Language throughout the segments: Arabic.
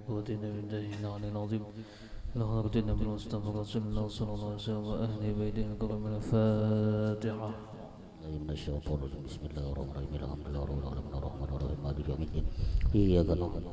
وأتينا بالله العلي العظيم لقد قتلنا بالمصطفى رسول الله صلى الله عليه وسلم وأهل بيتنا كرم الفاتحة. من الشيطان الرجيم بسم الله الرحمن الرحيم الحمد لله رب العالمين الرحمن الرحيم مالك يوم الدين إياك نعبد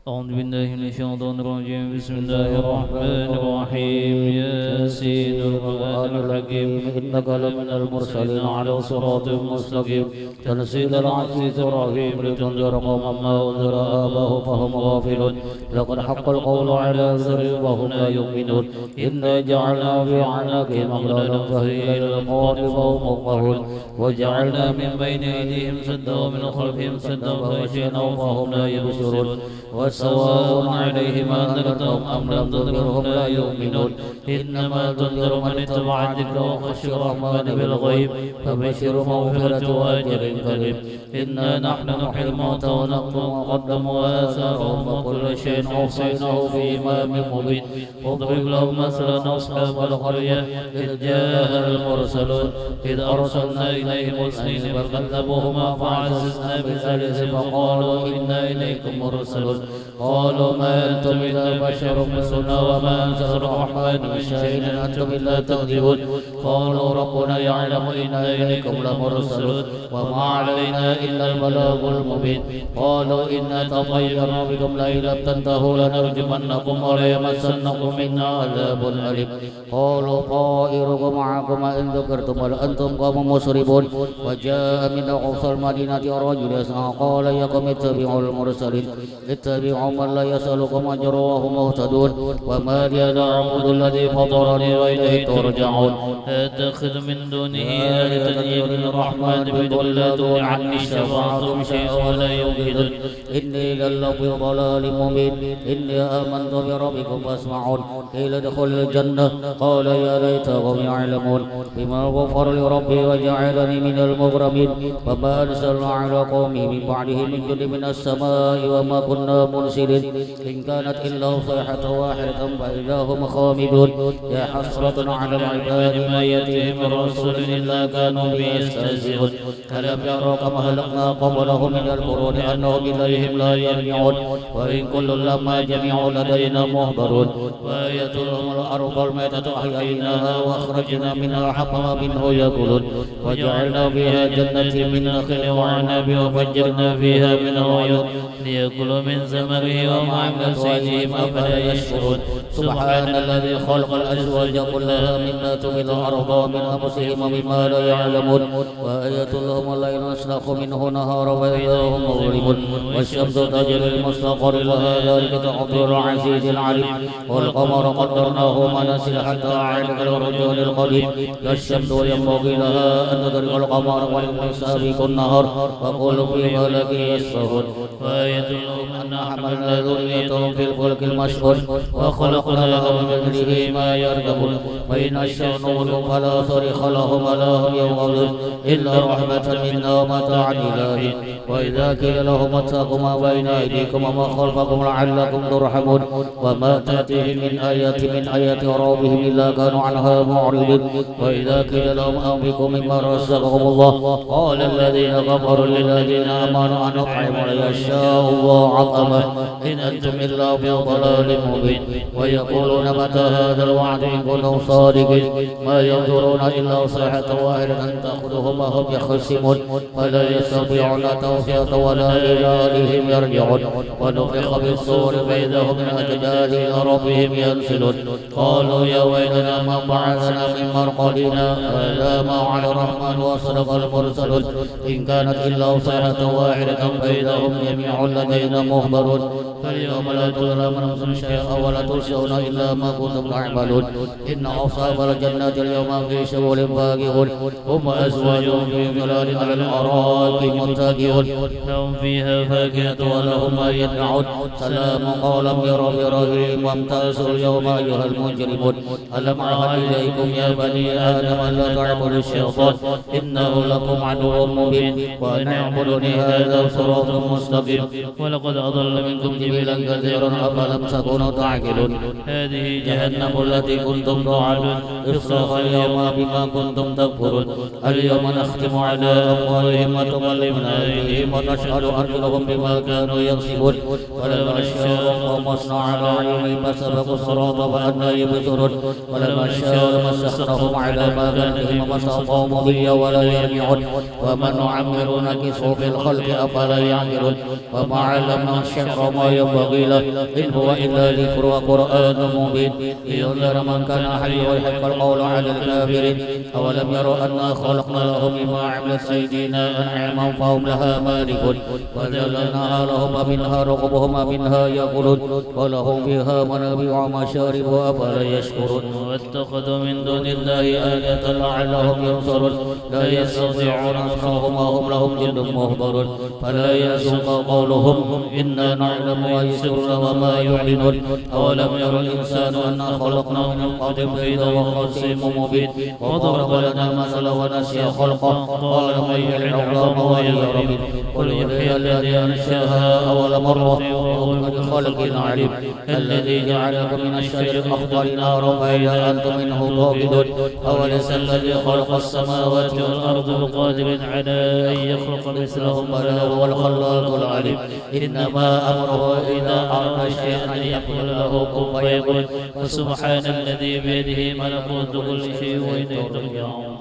أعوذ بالله من الشيطان الرجيم بسم الله الرحمن الرحيم ياسين القرآن الحكيم إنك لمن المرسلين على صراط مستقيم تنزيل العزيز الرحيم لتنذر قوما ما أنذر آباءهم فهم غافلون لقد حق القول على أكثرهم وهم لا يؤمنون إنا جعلنا في أعناقهم أغلالا فهي إلى القول فهم مقمحون وجعلنا من بين أيديهم سدا ومن خلفهم سدا فغشيناهم فهم لا يبصرون وسواء عليهم أنذرتهم أم لم تنذرهم لا يؤمنون إنما تنذر من اتبع الذكر وخشي الرحمن بالغيب فبشر مغفرة وأجر كريم إنا نحن نحيي الموتى ونكتب ما قدموا وآثارهم وكل شيء أحصيناه في إمام مبين واضرب لهم مثلا أصحاب القرية إذ جاء المرسلون إذ أرسلنا إليهم اثنين فكذبوهما فعززنا بثالث فقالوا إنا إليكم مرسلون قالوا ما أنتم إلا بشر مثلنا وما أنزل الرحمن من شيء إن أنتم إلا تكذبون قالوا ربنا يعلم إنا إليكم لمرسلون وما علينا إلا البلاغ المبين قالوا إنا تطيرنا بكم لئن لم تنتهوا لنرجمنكم وليمسنكم منا عذاب أليم قالوا طائركم معكم إن ذكرتم بل أنتم قوم مسرفون وجاء من أقصى المدينة رجل يسعى قال يا قوم اتبعوا المرسلين اتبعوا من لا يسألكم أجرا وهم مهتدون وما لي لا أعبد الذي فطرني وإليه ترجعون أتخذ من دونه آلهة يريد الرحمن بضل لا تغني عني شفاعتهم شيئا ولا ينقذون إني لفي ضلال مبين إني آمنت بربكم فاسمعون قيل ادخل الجنة قال يا ليتهم يعلمون بما غفر لربي وجعلني من المغرمين وما أرسلنا على قومه من بعده من جند من السماء وما كنا منزلين إن كانت إلا صيحة واحدة فإذا هم خامدون يا حسرة على العباد ما يأتيهم من رسول إلا كانوا به يستهزئون ألم يروا كما أهلكنا قبلهم من القرون أنهم إليهم لا يرجعون وإن كل لما جميع لدينا محضرون وآية لهم الأرض الميتة أحييناها وأخرجنا منها حبا منه يأكلون وجعلنا فيها جنة من نخيل وعنب وفجرنا فيها من العيون ليأكلوا من ثمره ومع نسيهم أفلا يشكرون سبحان الذي خلق الأزواج كلها مما تنبت الأرض ومن أنفسهم ومما لا يعلمون وآية لهم الليل نسلخ منه نهارا وإذا هم مظلمون والشمس تجري لمستقر لها ذلك تقدير العزيز العليم والقمر قدرناه منازل حتى عاد كالرجل القديم لا الشمس ينبغي لها أن تدرك القمر وليس سابق النهار وكل في فلك يسبحون وآية لهم أن حملنا ذريتهم في الفلك المشحون وخلقنا لهم من مثله ما يركبون وإن نشأ نغرق فلا صريخ لهم ولا هم ينقذون إلا رحمة منا ومتاعا إلى حين وإذا قيل لهم اتقوا ما بين أيديكم وما خلفكم لعلكم ترحمون وما تأتيهم من آيات ربهم إلا كانوا عنها معرضين وإذا قيل لهم أنفقوا مما رزقكم الله قال الذين كفروا للذين آمنوا أن نطعم من يشاء الله عظمه إن أنتم إلا في ضلال مبين ويقولون متى هذا الوعد إن كنتم صادقين ما ينظرون إلا صيحة واحدة تأخذهم وهم يخصمون ولا يستطيعون توصية ولا إلى أهلهم يرجعون ونفخ بالصور فإذا هم من أجداد إلى ربهم ينسلون قالوا يا ويلنا من بعثنا من مرقدنا هذا ما على الرحمن وصدق المرسلون إن كانت إلا صيحة واحدة فإذا هم جميع لدينا محضرون فاليوم لا تظلم نفس شيئا ولا تجزون إلا ما كنتم تعملون إن أصحاب الجنة اليوم في شغل فاكهون هم أزواجهم في ظلال على الأرائك متكئون لهم فيها فاكهة ولهم ما يدعون سلام قولا من رب رحيم وامتازوا اليوم أيها المجرمون ألم أعهد إليكم يا بني آدم ألا تعبدوا الشيطان إنه لكم عدو مبين وأن اعبدوني هذا صراط مستقيم ولقد أضل منكم جبلا إبلا كثيرا أفلم تكونوا تعقلون هذه جهنم التي كنتم توعدون اصلوها اليوم بما كنتم تكفرون اليوم نختم على أفواههم وتكلمنا أيديهم ونشهد أرجلهم بما كانوا يكسبون ولما نشاء طمسنا على أعينهم فسبقوا الصراط فأنى يبصرون ولما شاء مسخناهم على ما كان بهم ما استطاعوا مضيا ولا يرجعون ومن نعمر نكسه في الخلق أفلا يعقلون وما علمنا الشعر ما ينبغي له إن هو إلا ذكر وقرآن مبين لينذر من كان حيا ويحق القول على الكافرين أولم يروا أنا خلقنا لهم مما عملت أيدينا أنعاما فهم لها مالكون وذللناها لهم ومنها ركوبهم ومنها يأكلون ولهم فيها منابع ومشارب أفلا يشكرون واتخذوا من دون الله آلهة لعلهم ينصرون لا يستطيعون نصرهم وهم لهم جند مهضرون فلا يحزنك قولهم إنا نعلم ما يسرون وما يعلنون أولم يرى الإنسان أنا خلقناه من قبل فإذا هو خصيم مبين وضرب لنا مثلا ونسي خلقه قال من يحيي العظام وهي رميم قل يحيي الذي أنشأها أول مرة وهو بخلق عليم الذي جعلكم من الشجر الأخضر نارا فإذا أنتم منه توقدون أوليس الذي خلق السماوات والأرض بقادر على أن يخلق مثلهم بلى هو الخلاق العليم إنما أمره إذا أراد شيئا أن يقول له كن فيكون فسبحان الذي بيده ملكوت كل شيء وإليه ترجعون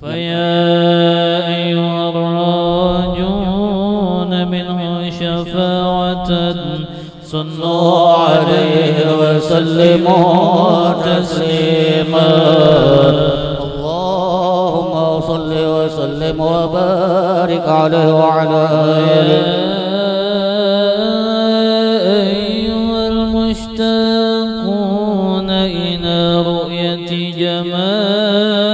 فيا أيها الراجون منه شفاعة صلوا عليه وسلموا تسليما اللهم صل وسلم وبارك عليه وعلى آله أيها المشتاقون إلى رؤية جماله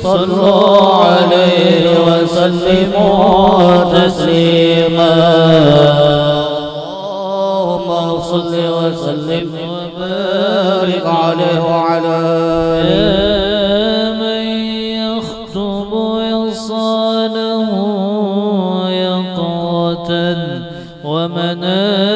صلوا عليه وسلموا تسليما صل وسلم وبارك عليه وعلى من يخطب إصاله يقظة ومناما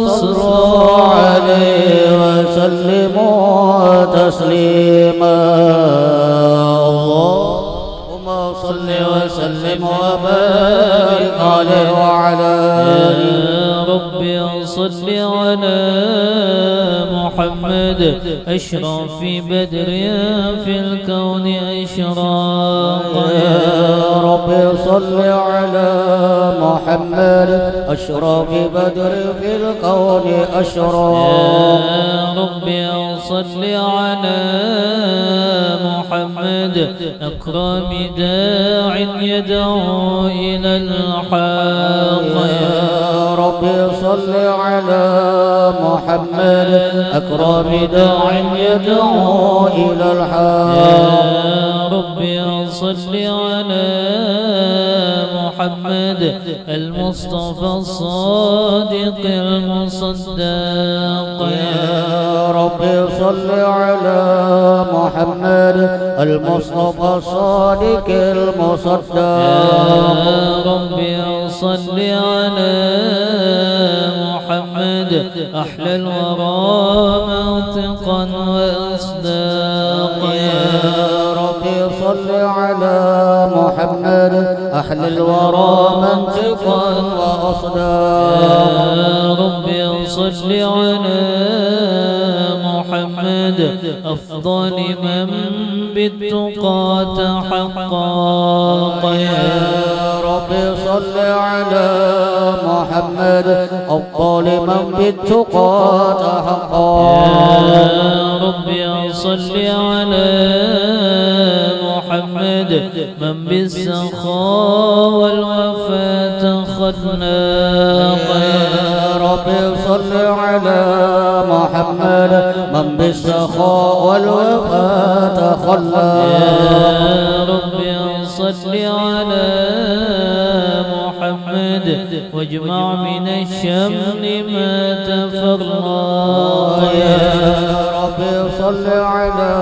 صلوا عليه وسلموا تسليما اللهم صل وسلم وبارك عليه وعلى رب صل على محمد أشرف بدر في الكون أشراق يا رب صل على محمد أشرف بدر في الكون أشراق يا رب صل على محمد أكرم داع يدعو إلى الحق يا رب صل على محمد أكرم داع يدعو إلى الحق يا رب صل على محمد المصطفى الصادق المصدق يا رب صل على محمد المصطفى الصادق المصدق يا رب صل على محمد أحلى الورى منطقا وإصداق يا رب صل على محمد أحلى الورى منطقا وأصداق يا رب صل على محمد أفضل من بالتقى تحقق يا رب صل على محمد أفضل من بالتقى تحقق يا رب صل على محمد من بالسخاء والوفاء خلاق يا رب صل على محمد من بالسخاء والوفاء خلاق يا رب صل على محمد واجمع من الشمل ما تفرق يا رب صل صل على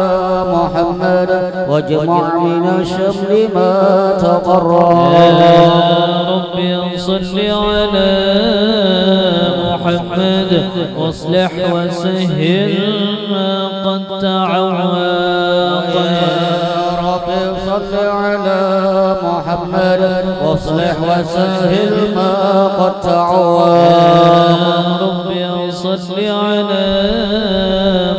محمد واجمع من الشمل ما تقرر يا ربي صل على محمد واصلح وسهل ما قد تعوق صل على محمد واصلح وسهل ما قد تعوق ربي صل على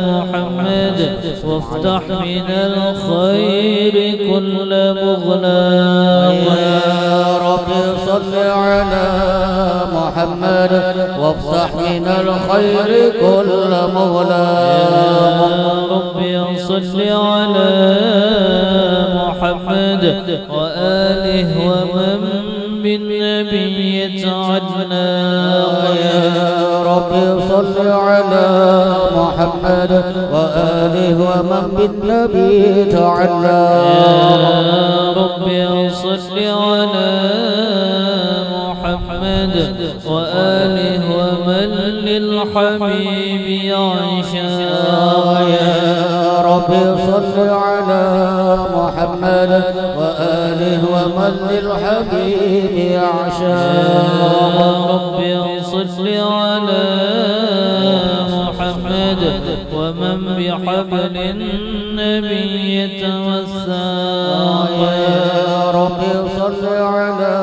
محمد وافتح من الخير كل مغلاق يا رب صل على محمد وافتح من الخير كل مغلاق يا ربي صل على محمد وآله ومن بالنبي يتعلق يا رب صل على محمد وآله ومن بالنبي يتعلق يا ربي صل على محمد وآله ومن للحبيب يعشق يا رب صل على محمد وآله ومن للحبيب يعشق يا ربي صل على محمد ومن بحبل النبي يتوثق يا رب صل على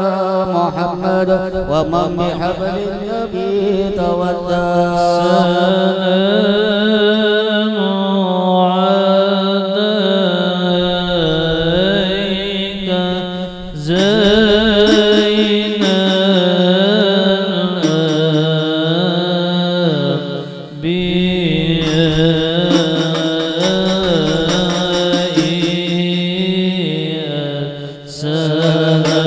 محمد ومن بحبل النبي يتوثق سلام عليك زين الأنبياء سلام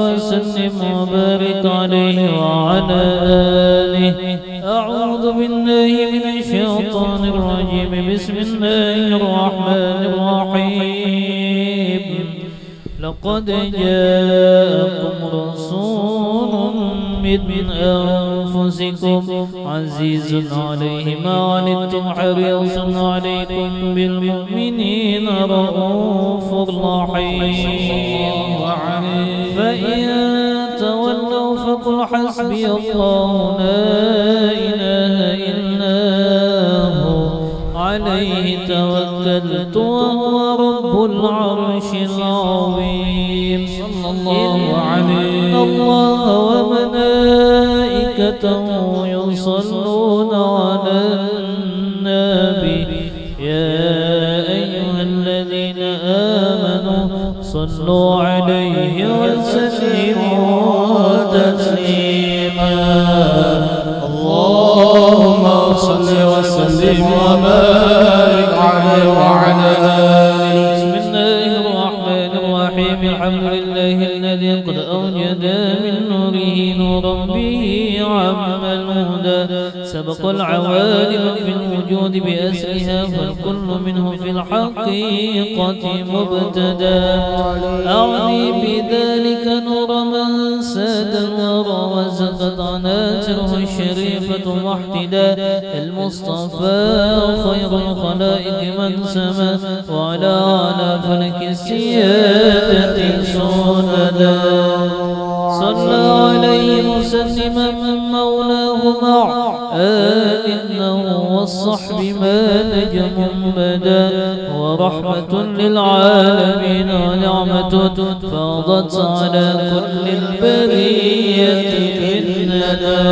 وسلم وبارك عليه وعلى آله. أعوذ بالله من الشيطان الرجيم. بسم الله الرحمن الرحيم. لقد جاءكم رسول من أنفسكم عزيز عليه ما عنتم حريص عليكم بالمؤمنين رؤوف رحيم. فإن تولوا فقل حسبي الله لا إله إلا هو عليه توكلت وهو رب العرش العظيم. صلى الله عليه. إن الله وملائكته يصلون على النبي يا أيها الذين آمنوا صلوا عليه وسلموا تسليما. اللهم صل وسلم وبارك عليه وعلى آله. بسم الله الرحمن الرحيم. الحمد لله الذي قد أوجد من نوره نورا به عم الهدى. سبق العوالم في الوجود بأسرها فالكل منه في الحقيقة مبتدا. أعني بذلك نور من ساد الورى وزقت عناصره الشريفة محتدا. المصطفى خير الخلائق من سما وعلى فلك السيادة سندا. صلى عليه مسلما من مولاه مع إنه والصحب ما نجم بدا. ورحمة للعالمين ونعمة فاضت على كل البرية بالندى.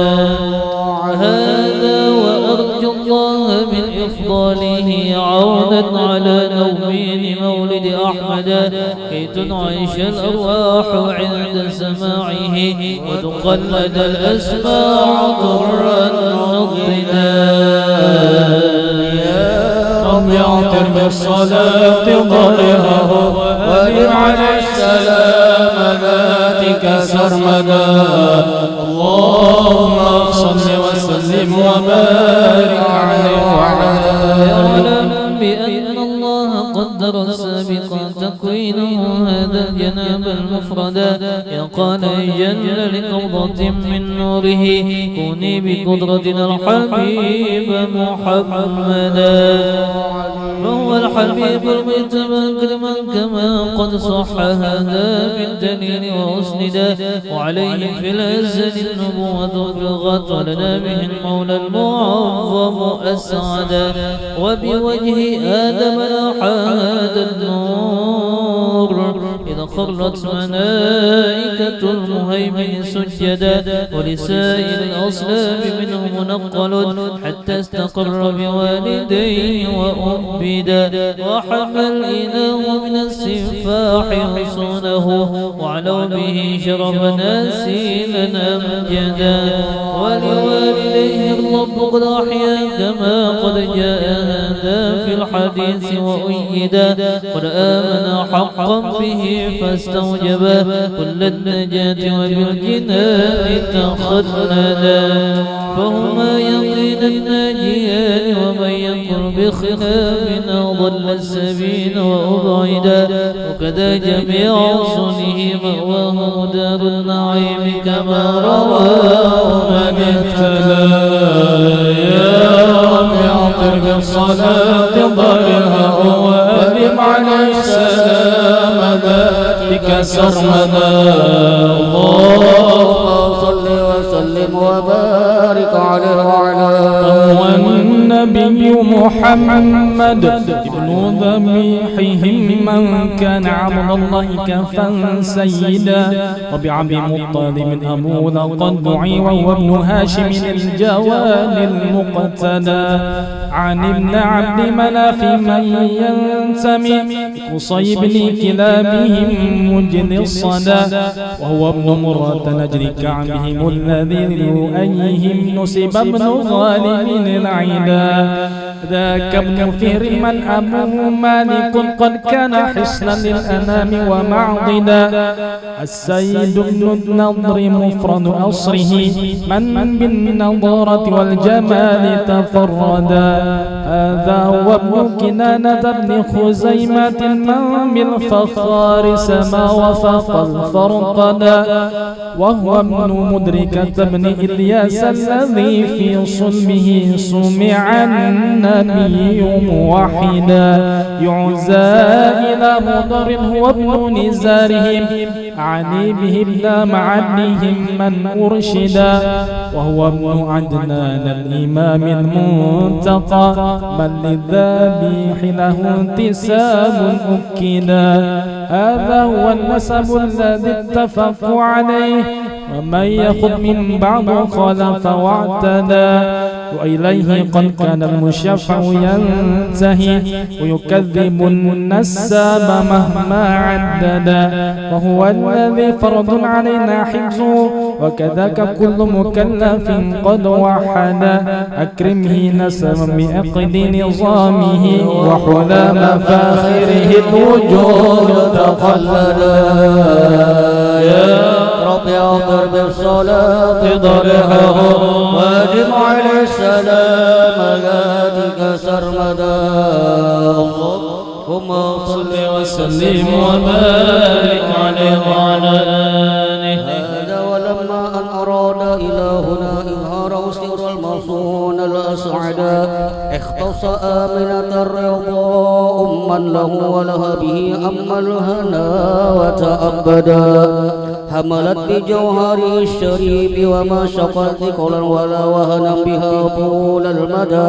هذا وأرجو الله من إفضاله عونا على نومين مولد أحمد كي تنعش الأرواح عند سماعه وتقلد الأسماع ضرا نضنا. رب اعطر بالصلاة ضرها وأدم عليه السلام ذاتك سرمدا. اللهم صل وسلم وبارك عليه وعلى آله. بأن الله قدر السابق تكوينه هذا الجناب المفردا. يقال جل لقبضة من نوره كوني بقدرتنا الحبيب محمدا. فهو الحبيب المجتبى كرما كما قد صح هذا بالدليل وأسندا. وعليه في الأزل النبوة بلغت ولنا به المولى المعظم أسعدا. وبوجه آدم لاحاد النور إذا خرت ملائكة المهيمن سجدا. ولسائر الأصلاب منه منقل حتى استقر بوالديه وأبدا. وحملناه من السفاح حصونه وعلوا به شرف ناسيلا أمجدا. ولوالديه الرب قد أحيا كما قد جاء هذا في الحديث وأيدا. قد آمن حقا به فاستوجب كل النجاة وبالجنان تخلدا. فهما يقين الناجيان ومن يكن بخلافنا ضل السبيل وأبعدا. وكذا جميع صنه مأواه دار النعيم كما رواه من اهتدى. يا رب اعطر بالصلاة ضرها وأدم عليه السلام ذاتك سرمدا. اللهم صل وسلم وبارك عليه وعلى آله. والنبي محمد ابن ذبيحهم من كان عبد الله كفا سيدا. وبعبد مطلب أبوذا قد دعي وهو ابن هاشم الجواد المقتدى. عن ابن عبد مناف من ينتمي قصي بن كلابهم مجد الصدى. وهو ابن مرة نجري كعبهم الذي لرؤيهم نسب ابن غالب العدا. ذاك ابن فهر من أبوه مالك قد كان حصنا للأنام ومعضدا السيد بن النضر مفرد أصره من بالنضارة والجمال تفردا هذا هو ابن كنانة بن خزيمة من بالفخار سما وفق الفرقدا وهو ابن مدركة بن إلياس الذي في صلبه سمع النبي موحدا يعزى إلى مضر هو ابن نزارهم عني به ابن معدهم من أرشدا وهو ابن عدنان الإمام المنتقى من للذبيح له انتساب أكدا هذا هو النسب الذي اتفقوا عليه ومن يخذ من بعض خلف واعتدى وإليه قد كان المشفع ينتهي ويكذب النساب مهما عددا وهو الذي فرض علينا حفظه وكذاك كل مكلف قد وحدا أكرمه نسبا بأقد نظامه وحلى مفاخره الوجود تخلدا يا رب اغفر بالصلاة ضرعه واجب عليه السلام ذاتك سرمدا اللهم صل وسلم وبارك عليه وعلى آله هذا ولما أن أراد إلهنا إظهار سر المصون الأسعدا اختص آمنة الرضا أما له ولها به أما الهنا وتأبدا حملت بجوهر الشريف وما شقت ثقلا ولا وهنا بها طول المدى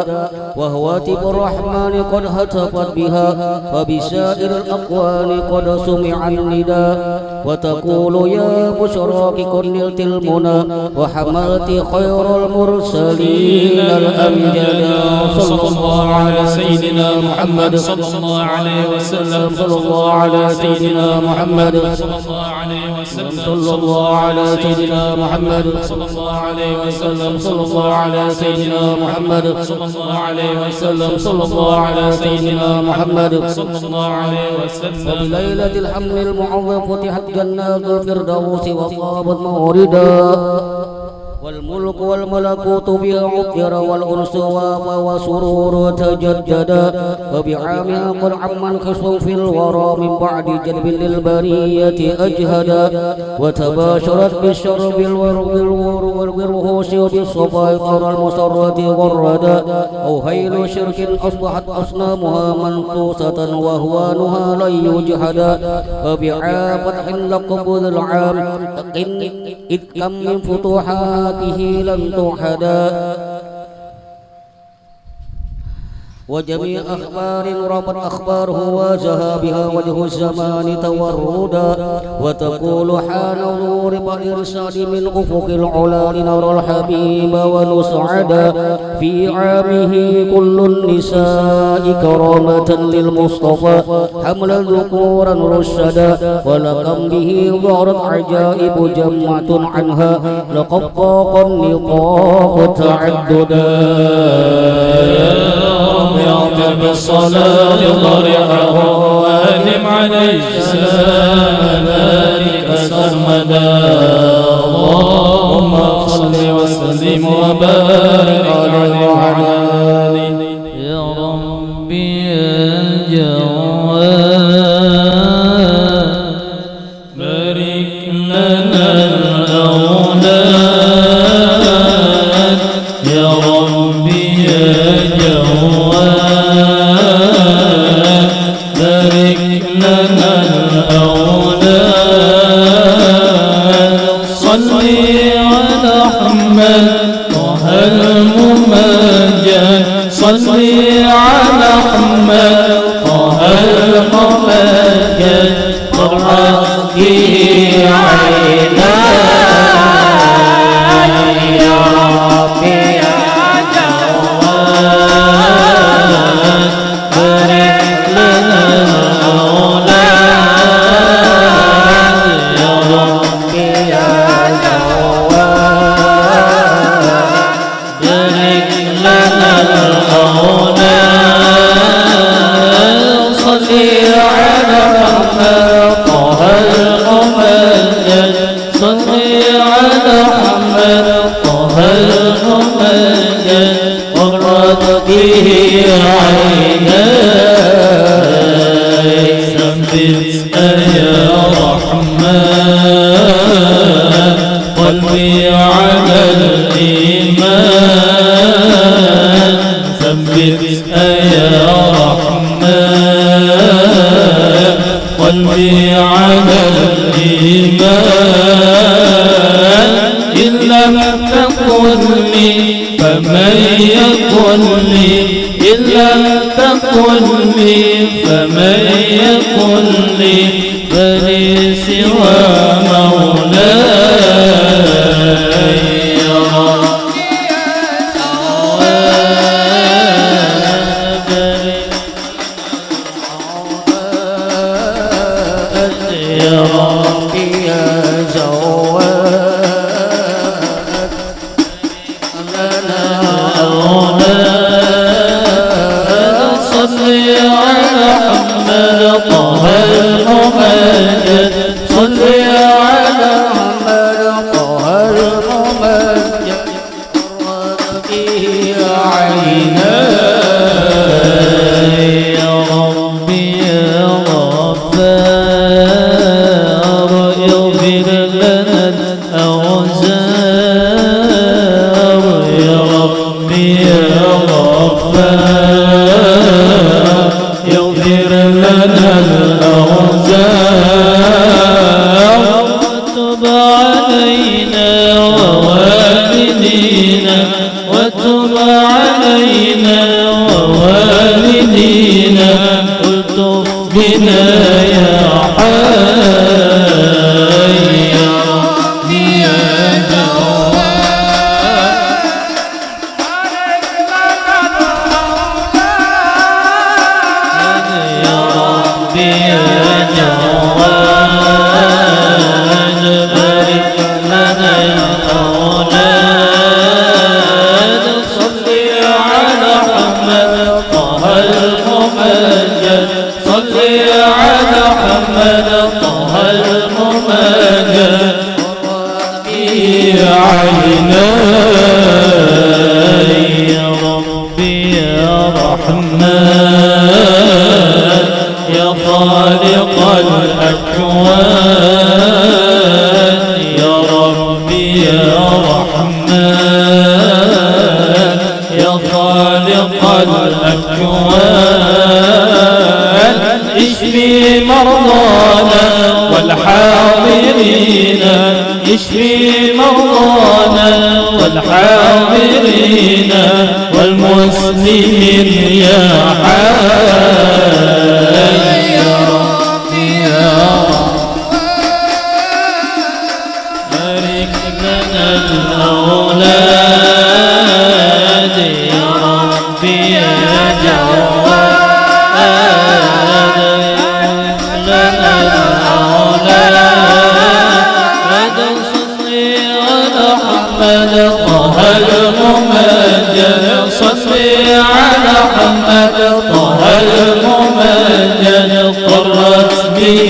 وهواتف الرحمن قد هتفت بها وبسائر الأقوال قد سمع النداء وتقول يا بشراك قد نلت المنى وحملت خير المرسلين الأمجدا صلى الله على سيدنا محمد صلى الله عليه وسلم صلى الله على سيدنا محمد صلى الله عليه وسلم صلى الله على سيدنا محمد صلى الله عليه وسلم صلى الله على سيدنا محمد صلى الله عليه وسلم صلى الله على سيدنا محمد صلى الله عليه وسلم وبليلة الحمل المعظم فتحت جنات الفردوس وطابت موردا والملك والملكوت بها عطر والأنس وافى وسرور تجددا وبعامها قد عم الخصم في الورى من بعد جلب للبرية أجهدا وتباشرت بالشر بالورهوش وبالصفا قرى المسرة غردا أو هيل شرك أصبحت أصنامها منقوصة وهوانها لن يجحدا وبعافة لقب ذي العام إذ كم من فتوحات لم توحدا وجميع أخبار ربط أخباره واجها بها وجه الزمان توردا وتقول حان نور بإرسال من أفق العلا لنرى الحبيب ونسعدا في عامه كل النساء كرامة للمصطفى حملا ذكورا رشدا ولكم به ظهرت عجائب جمعة عنها لقد طاق النطاق تعددا يغفر بالصلاة ضرعه وأدم عليه السلام ذلك سرمدا اللهم صل وسلم وبارك عليه وعلى آله يا ربي يا جواد بارك لنا الأولاد يا ربي يا جواد بارك لنا الأولاد صل على محمد طه الممجد صل على محمد طه الممجد فرحك عينا يا ربي يا جواد بارك لنا الأولاد يا ربي يا جواد محمد طه الممجد قرت به عيناي ثبت يا رحمن قلبي على الإيمان ثبت يا رحمن قلبي على الإيمان إن لم تكن لي فمن يكن لي إن لم تكن لي فمن يكن لي بني سوى مولاي يا ربي يا ربي يا جواد لنا أولاد صلي على محمد طه الممجد صلي على محمد طه الممجد قرت به عيناي يا ربي يا غفار اغفر لنا الأوزار يا ربي يا غفار اغفر لنا الأوزار وتب علينا ووالدينا وتب علينا ووالدينا الطف بنا يا حي يا ربي يا جواد يا ربي يا جواد بارك لنا الأولاد صلي على محمد طه الممجد صلي على محمد طه الممجد قرت به عيناي يا ربي يا رحمن يا خالق الأكوان يا ربي يا رحمن يا خالق الأكوان اشفي مرضانا والحاضرين اشفي مرضانا والحاضرين والمسلمين يا حي يا ربي يا بارك لنا الأولاد يا ربي يا جواد لنا الأولاد صلي على محمد طه الممجد صلي على محمد طه الممجد قرت به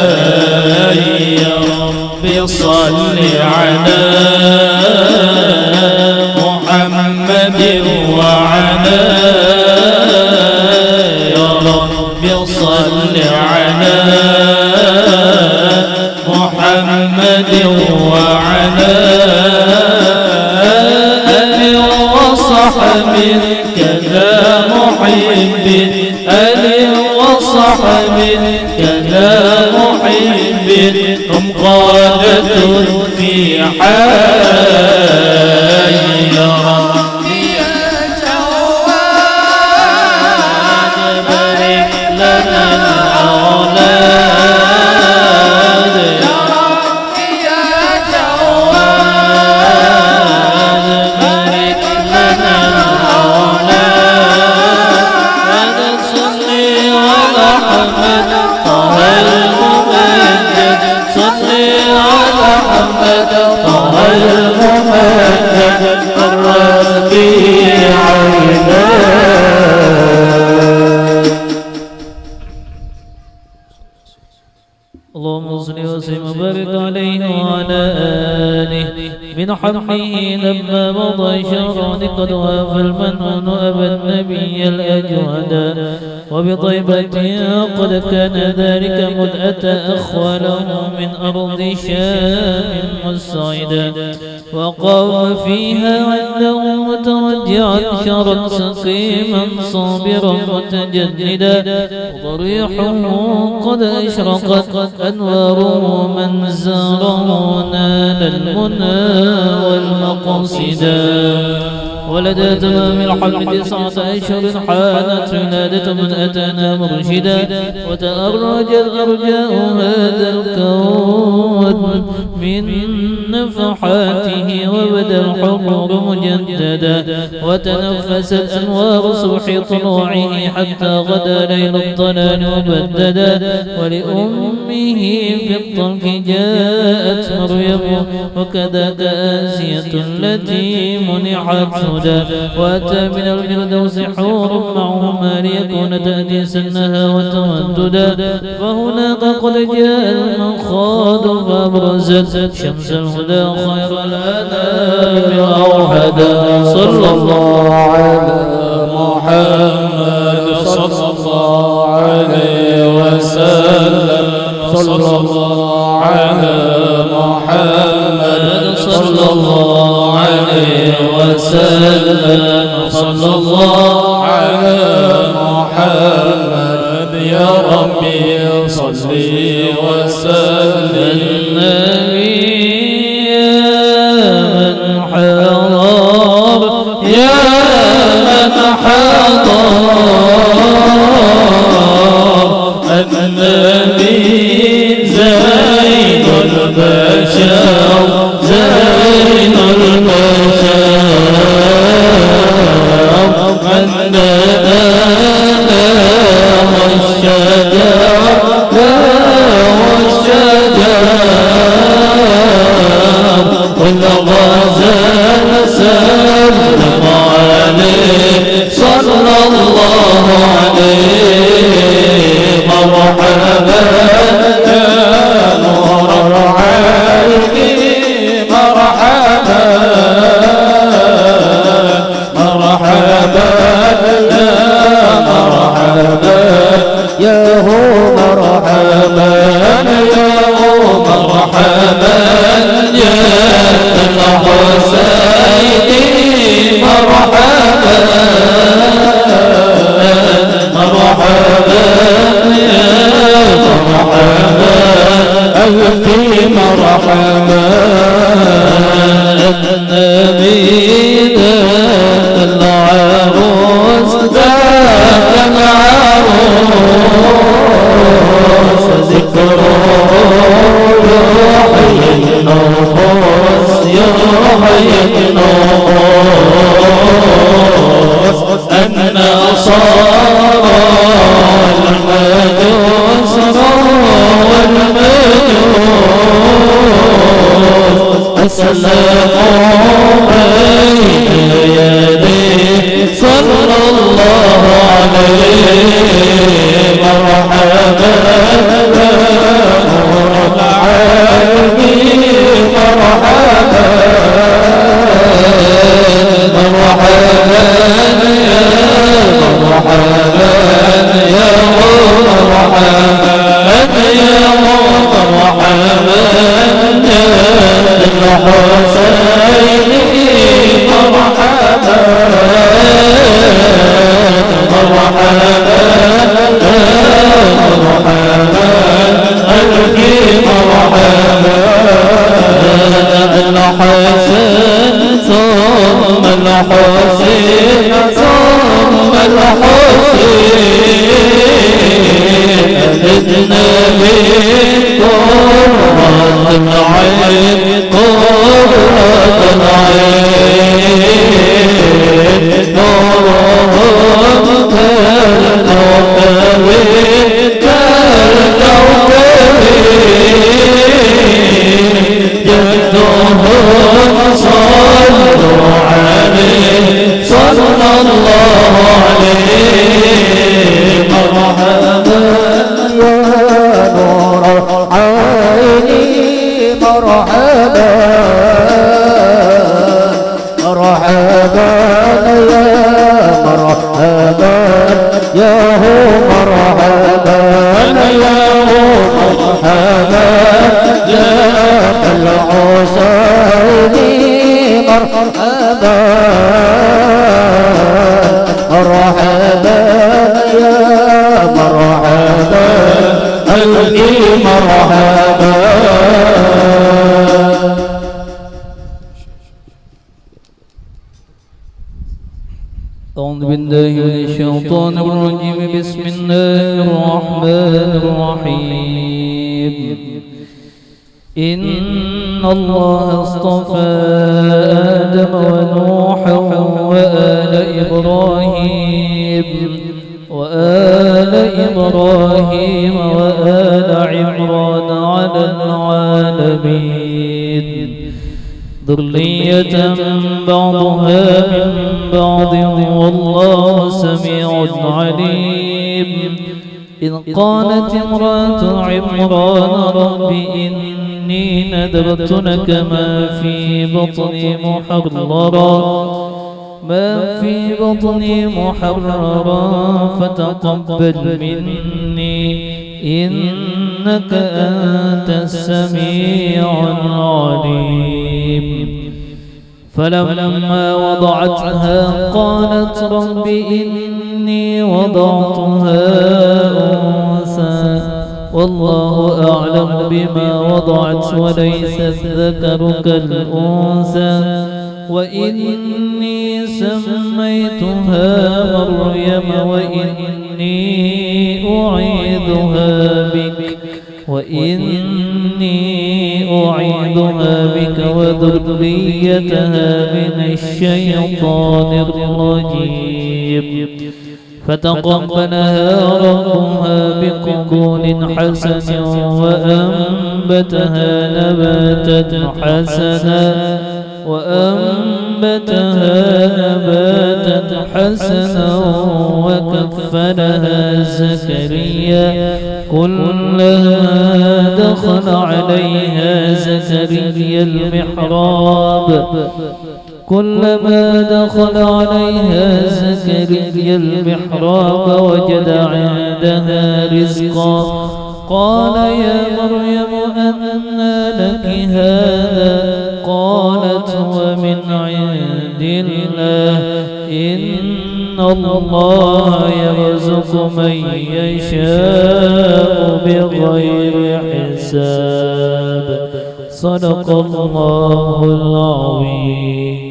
عيناي يا ربي صل على محمد وعلى يا ربي صل على محمد وعلى آل وصحب كذا محب آل وصحب كذا محب هم قادة في حي يا ربي يا جواد بارك لنا الأولاد يا ربي يا جواد بارك لنا الأولاد صلي على محمد طه الممجد صلي على محمد طه الممجد قرت به عيناي اللهم صل وسلم وبارك عليه وعلى آله من حمله لما مضى شهران قد وافى المنون أبى النبي الأجود وبطيبة قد كان ذلك مذ أتى أخوله من أرض شام مصعدا وقام فيها عنده مترجعا شرا سقيما صابرا متجددا ضريحه قد أشرقت أنواره من زاره نال المنى والمقصدا ولدى تمام الحمل 9 أشهر حانت ولادة من أتانا مرشدا وتأرجت أرجاء هذا الكون من نفحاته وبدا الحضور مجددا وتنفست أنوار صبح طلوعه حتى غدا ليل الضلال وبددا ولأمه في الطلق جاءت مريم وكذاك آسية التي منعت هدى وأتى من الفردوس حور معهما ليكون تأنيسا وتمددا فهناك قد جاء المخاض فأبرزت شمس الهدى خير الأنام وأوحدا صلى الله على محمد صلى الله عليه وسلم صلى الله على محمد صلى الله عليه وسلم صلى الله على محمد يا ربي صل وسلم النبي زين البشر زين البشر من والشجر والشجر كل غزال سلم عليه صلى الله عليه مرحبا يا نور العين مرحبا مرحبا يا مرحبا يا هو مرحبا يا هو مرحبا يا الحسين مرحبا مرحبا ألفي مرحبا النبي ذاك العروس ذاك العروس ذكره يحيي النفوس يحيي النفوس النصارى المجوس السلام بين يديه صلى الله عليه مرحبا نور العالمين مرحبا مرحبا يا مرحبا يا مرحبا يا مرحبا الحسين مرحبا مرحبا مرحبا ألفي مرحبا الحسن ثم الحسين ثم الحسين أبدنا قرة العين قرة العين نورهم كالكوكب كالكوكب جدهم صلوا عليه صلى الله عليه مرحبا يا نور عيني مرحبا مرحبا يا مرحبا يا هو مرحبا يا الحسين مرحبا مرحبا يا مرحبا قلبي مرحبا أعوذ بالله من الشيطان الرجيم بسم الله الرحمن الرحيم إن الله اصطفى آدم ونوحا وآل إبراهيم وآل عمران على العالمين ذرية بعضها من بعض والله سميع عليم إذ قالت امرأة عمران رب إني نذرت لك ما في بطني محررا فتقبل مني إنك أنت السميع العليم فلما وضعتها قالت رب إني وضعتها أنثى والله أعلم بما وضعت وليس الذكر كالأنثى وإني سميتها مريم وإني أعيذها بك وذريتها من الشيطان الرجيم فتقبلها ربها بقبول حسن وأنبتها نباتا حسنا وكفلها زكريا كلما دخل عليها زكريا المحراب وجد عندها رزقا قال يا مريم أنى لك هذا قالت هو من عند الله إن الله يرزق من يشاء بغير حساب صدق الله العظيم.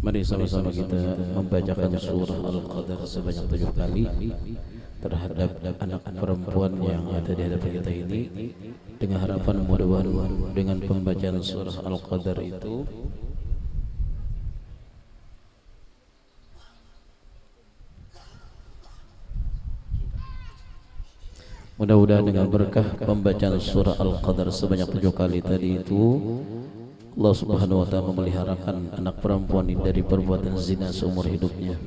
Mari sama-sama kita membacakan surah Al-Qadar sebanyak 7 kali terhadap anak perempuan yang ada di hadapan kita ini, dengan harapan mudah-mudahan dengan pembacaan surah Al-Qadar itu mudah-mudahan dengan berkah pembacaan surah Al-Qadar sebanyak 7 kali tadi itu Allah Subhanahu wa ta'ala memeliharakan anak perempuan ini dari perbuatan zina seumur hidupnya.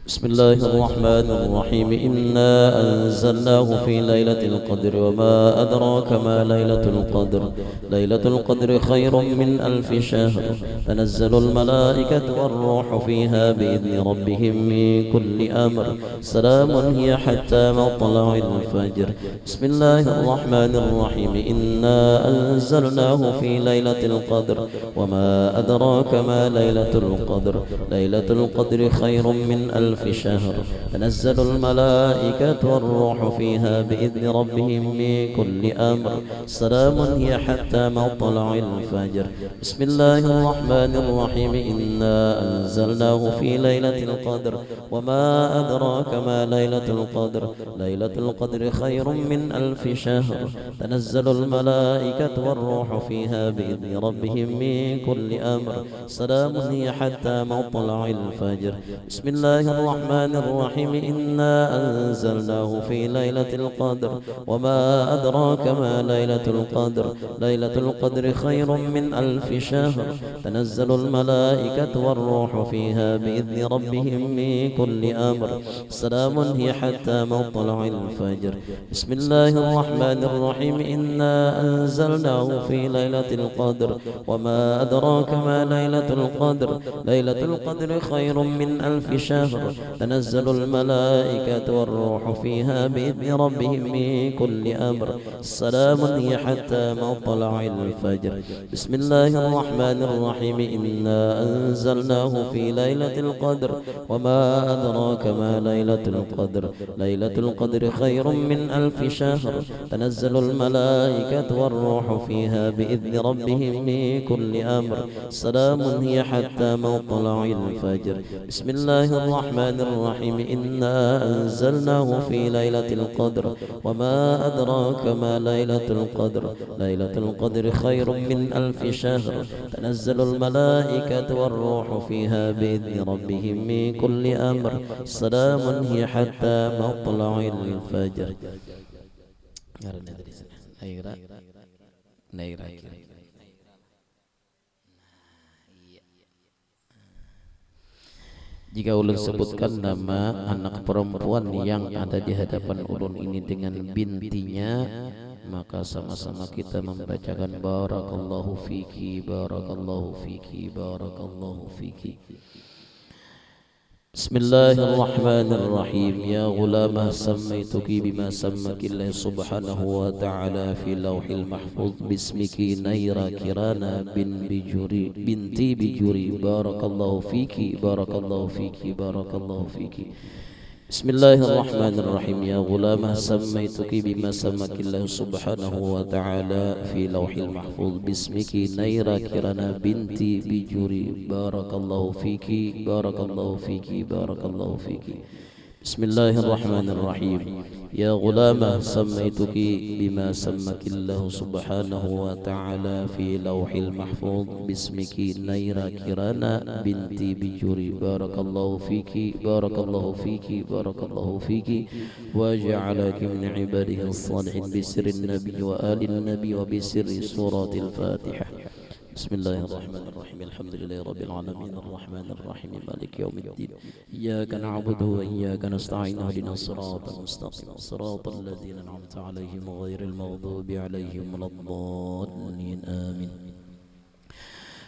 Bismillahirrahmanirrahim. Inna anzalnahu fi lailatul qadr wa ma adraka ma lailatul qadr. Lailatul qadr khairun min alf shahr. Tanazzalul malaikatu war-ruhu fiha bi'izni rabbihim min kulli amr. Salamun hiya hatta matla'il fajr. Bismillahirrahmanirrahim. Inna anzalnahu fi lailatul qadr wa ma adraka ma lailatul qadr. Lailatul qadr khairun min alf شهر تنزل الملائكة والروح فيها بإذن ربهم من كل أمر سلام هي حتى مطلع الفجر. بسم الله الرحمن الرحيم. إنا أنزلناه في ليلة القدر وما أدراك ما ليلة القدر. ليلة القدر خير من ألف شهر تنزل الملائكة والروح فيها بإذن ربهم من كل أمر سلام هي حتى مطلع الفجر. بسم الله الرحمن الرحيم إنا أنزلناه في ليلة القدر وما أدراك ما ليلة القدر ليلة القدر خير من 1000 شهر تنزل الملائكة والروح فيها بإذن ربهم من كل أمر سلام هي حتى مطلع الفجر بسم الله الرحمن الرحيم إنا أنزلناه في ليلة القدر وما أدراك ما ليلة القدر ليلة القدر خير من 1000 شهر تنزل الملائكة والروح فيها بإذن ربهم من كل أمر سلام هي حتى مطلع الفجر بسم الله الرحمن الرحيم إنا أنزلناه في ليلة القدر وما أدراك ما ليلة القدر ليلة القدر خير من 1000 شهر تنزل الملائكة والروح فيها بإذن ربهم من كل أمر سلام هي حتى مطلع الفجر بسم الله الرحمن الرحيم إنا أنزلناه في ليلة القدر وما أدراك ما ليلة القدر ليلة القدر خير من 1000 شهر تنزل الملائكة والروح فيها بإذن ربهم من كل أمر سلام هي حتى مطلع الفجر. Jika ulun sebutkan nama anak perempuan yang ada di hadapan ulun ini dengan bintinya, maka sama-sama kita membacakan barakallahu fiki barakallahu fiki barakallahu fiki. Bismillahirrahmanirrahim. Ya ghulamah sammaituki bima sammaki Allah subhanahu wa ta'ala fi lawhil mahfuz bismiki Naira Kirana binti Bijuri barakallahu fiki barakallahu fiki barakallahu fiki. Bismillahirrahmanirrahim. Ya ghulamah sammaituki bima sammaki Allah subhanahu wa ta'ala fi lawhil mahfuz bismiki Naira Kirana binti Bijuri barakallahu fiki barakallahu fiki barakallahu fiki. Bismillahirrahmanirrahim. Ya ghulamah sammaituki bima sammaki Allah subhanahu wa ta'ala fi lawhil mahfuz bismiki Naira Kirana binti Bijuri barakallahu fiki barakallahu fiki barakallahu fiki wa ja'alaki min ibadihi as-salihin bisirri nabi wa ali nabi wa bisirri suratil Fatihah. Bismillahirrahmanirrahim. Alhamdulillahi rabbil alamin arrahmanir rahim maliki yaumiddin. Iyyaka na'budu wa iyyaka nasta'in ihdinas siratal mustaqim siratal ladzina an'amta 'alaihim ghairil maghdubi 'alaihim waladdallin. Amin.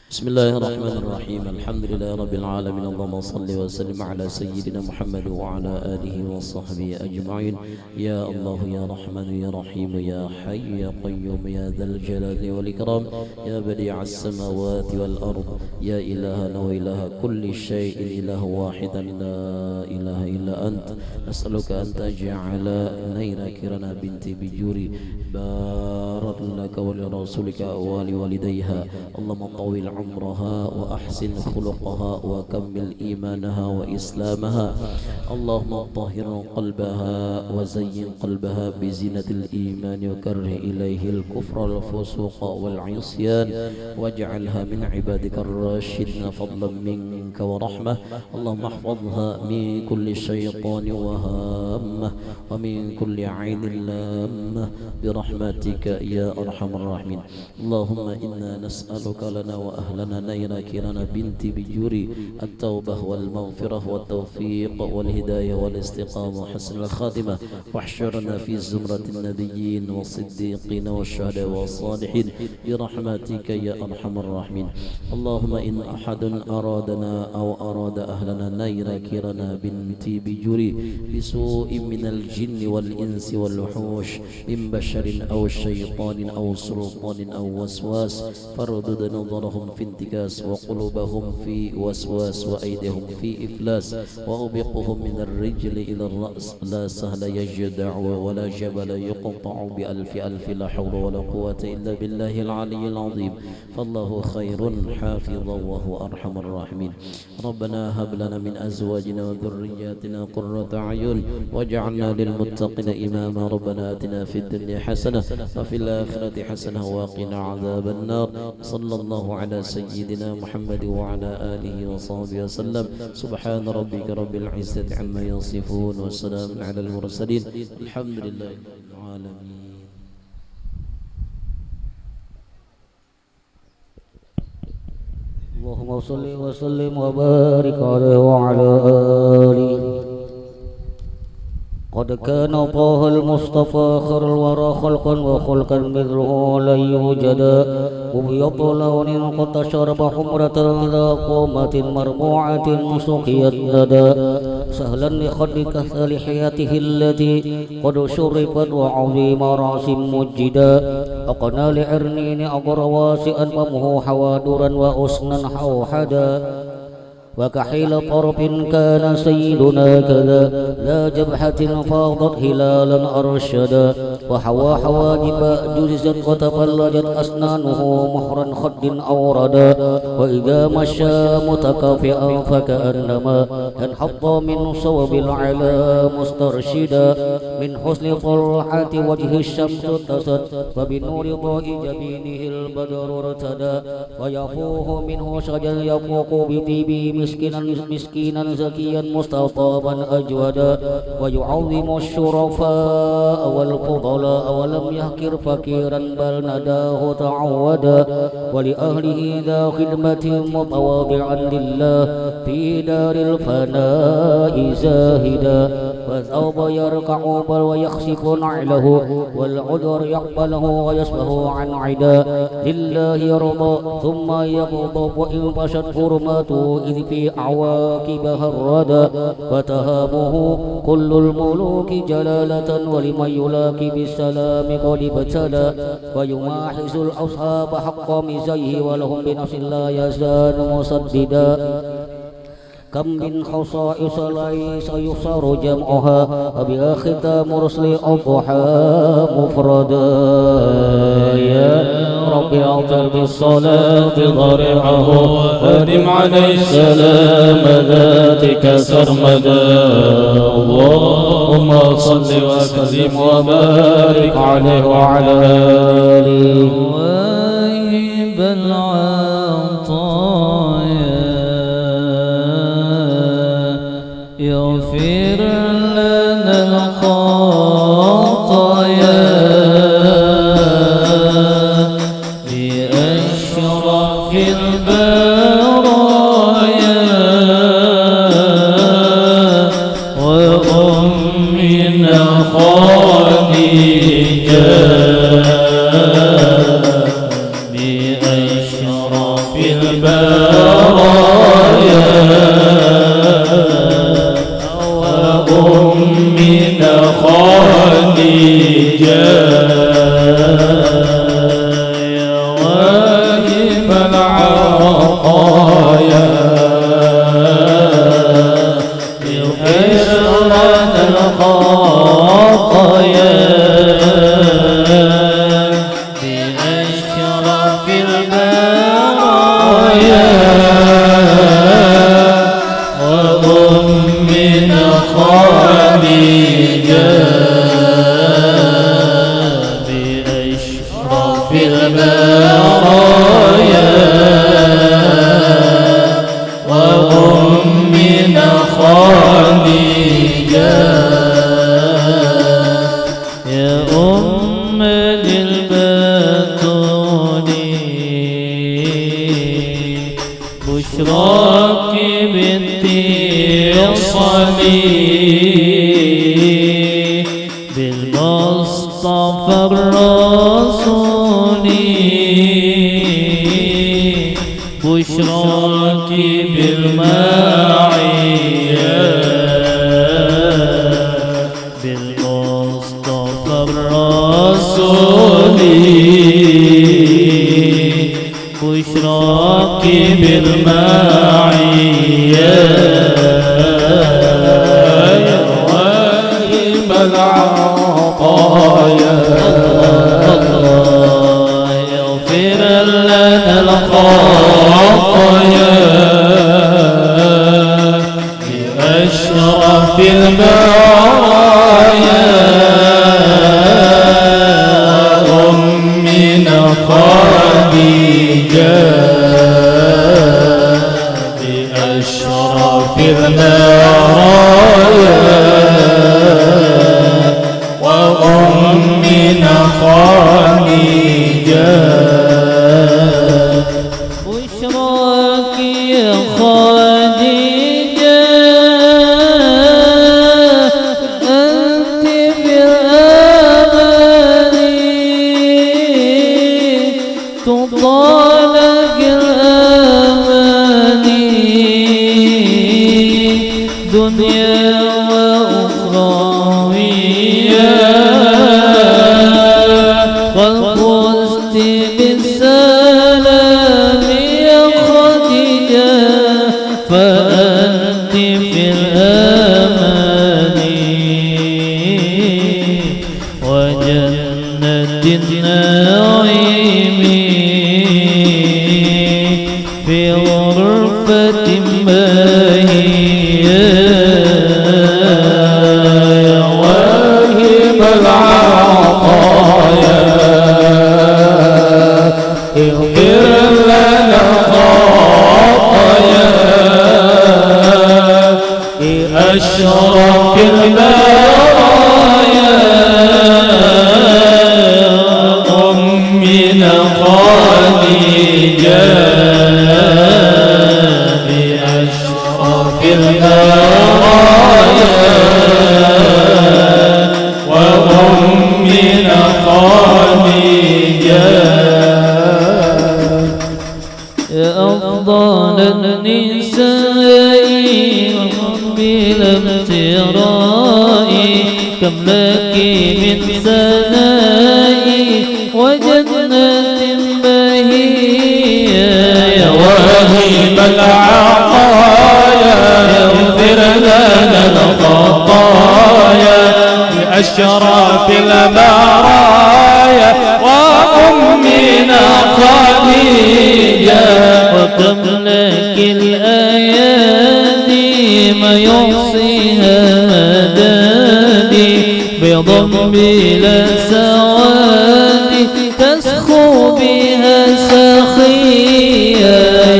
Bismillahirrahmanirrahim. Alhamdulillahi rabbil alamin. Allahumma salli wa sallim ala sayyidina Muhammad wa ala alihi wa sahbihi ajma'in. Ya Allah ya Rahman ya Rahim ya Hayy ya Qayyum ya Dzal Jalali wal Ikram ya badi'as samawati wal ard ya ilahana wa ilaha kulli syai'in ilahu wahidan la ilaha illa ant nas'aluka an taj'ala Naira Kirana binti Bijuri barakalaka wa li rasulika wa li walidayha. Allahumma tawil عمرها وأحسن خلقها وكمل إيمانها وإسلامها. اللهم طهر قلبها وزين قلبها بزينة الإيمان وكره إليه الكفر والفسوق والعصيان واجعلها من عبادك الراشدين فضلا منك ورحمة. اللهم احفظها من كل شيطان وهامة ومن كل عين لامة برحمتك يا أرحم الراحمين. اللهم إنا نسألك لنا وأهلنا نيرا كيرانا بنت بجوري التوبة والمغفرة والتوفيق والهداية والاستقامة وحسن الخاتمة واحشرنا في زمرة النبيين والصديقين والشهداء والصالحين برحمتك يا أرحم الراحمين. اللهم إن أحد أرادنا أو أراد أهلنا نيرا كيرانا بنت بجوري بسوء من الجن والإنس والوحوش من بشر أو شيطان أو سلطان أو وسواس فردد نظرهم في انتكاس وقلوبهم في وسواس وأيديهم في إفلاس وأبقهم من الرجل إلى الرأس لا سهل يجدع ولا جبل يقطع بألف ألف لا حول ولا قوة إلا بالله العلي العظيم. فالله خير حافظا وهو أرحم الراحمين. ربنا هب لنا من أزواجنا وذرياتنا قرة أعين واجعلنا للمتقين إماما. ربنا آتنا في الدنيا حسنة وفي الآخرة الآخرة حسنة وقنا عذاب النار. صلى الله على سيدنا محمد وعلى آله وصحبه وسلم. سبحان ربك رب العزة عما يصفون والسلام على المرسلين الحمد لله رب العالمين. اللهم صل وسلم وبارك عليه وعلى آله. قد كان طه المصطفى خير الورى خلقا وخلقا مثله لن يوجد. مبيض لون قد شرب حمرة ذا قومة مربوعة سقيت ندى. سهلا لخدك لحياته التي قد شرفت وعظيم رأس مجدا. أقنى لعرنين أقر واسئا فمه حوادرا وأسنا حوحدا. وكحيل طرف كان سيدنا كذا لا جبحة فاضت هلالا أرشدا. وحوى حواجب جززت وتفلجت أسنانه مهرا خد أوردا. وإذا مشى متكافئا فكأنما انحط من صوب العلا مسترشدا. من حسن طلحة وجه الشمس اتست وبنور ضوء جبينه البدر ارتدى. ويفوه منه شجر يفوق بطيب مسكينا زكيا مستطابا أجودا. ويعظم الشرفاء والفضلاء ولم يهكر فكيرا بل نداه تعودا. ولأهله ذا خدمة متواضعا لله في دار الفناء زاهدا. والثوب يركع بل ويخسف نعله والعذر يقبله ويسبه عن عدا. لله يرضى ثم يغضب وإن فشت حرماته إذ في أعواقبها الردى. وتهابه كل الملوك جلالة ولمن يلاقي بالسلام قد ابتلى. ويماحز الأصحاب حق مزيه ولهم بنفس لا يزال مسددا. كم من خصائص ليس يصار جمعها وبها ختام رسل الضحى مفردا. يا رب أعطر بالصلاة ضرعه وادم عليه سلام ذاتك سرمدا. اللهم صل وسلم وبارك عليه وعلى آله. واهب العطايا يغفر لنا الخطايا بأشرف البرايا وأمنا خديجة بأشرف البرايا أمنا خديجة. يا واهب العطايا يغفر لنا الخطايا بأشرف البرايا وأمنا خديجة بأشرف البرايا وأمنا خديجة. يا أم للبتول بشراك بالتصالي بالمصطفى الرسول. بشراك بالمعية بالمصطفى الرسول. بشراك بالمعية يا واهب العطايا. يغفر لنا الخطايا بأشرف البرايا وأمنا أفضالك الأماني دنيا وأخروية وفزت بالسلام يا خديجة فأنت في الأمان وجنة النعيم في غرفة باهية واهب العطايا اغفر لنا خطايا أشرف البرايا أمنا خديجة بأشرف البرايا وأمنا خديجة يا أفضل النساء بلا امتراء كم لك من ثناء وجنة باهية يا واهب العطايا اغفر لنا الخطايا بأشرف البرايا وأمنا خديجة وكم لك الآيات ما يحصيها مدادي بضم بلا سواد تسخو بها سخية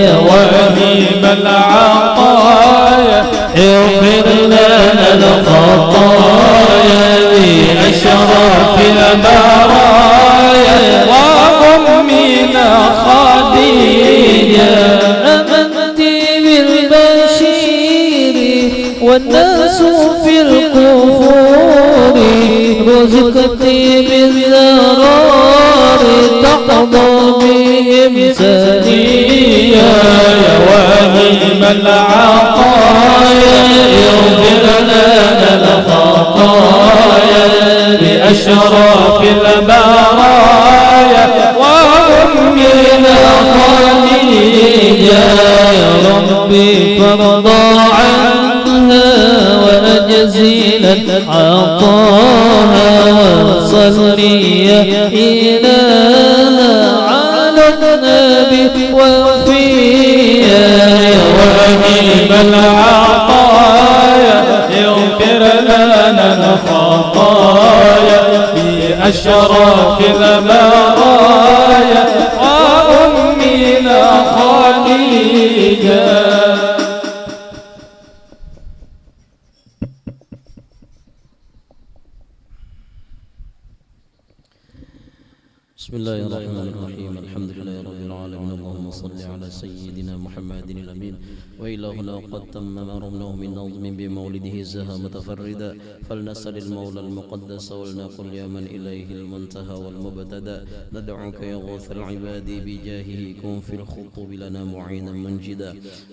يا واهب العطايا اغفر لنا الخطايا بأشرف البرايا وأمنا خديجة آمنت بالبشير والناس في القبور رزقت بالذرار تقضى بهم سنيا يا واهب العطايا اغفر لنا الخطايا بأشرف البرايا وأمنا خديجة يا ربي فارضى عنها وأجزيلا عطاها وصلي يا إلهنا على النبي وفيها يا واهب العطايا اغفر لنا الخطايا بأشرف البرايا وأمنا خديجة بسم الله الرحمن الرحيم الحمد لله رب العالمين اللهم صل على سيدنا محمد الأمين وإلهنا قد تم ما رمناه من نظم بمولده زها متفردا فلنسأل المولى المقدس ولنقل يا من إليه المنتهى والمبتدا ندعوك يا غوث العباد بجاهه كن في الخطوب لنا معينا منجدا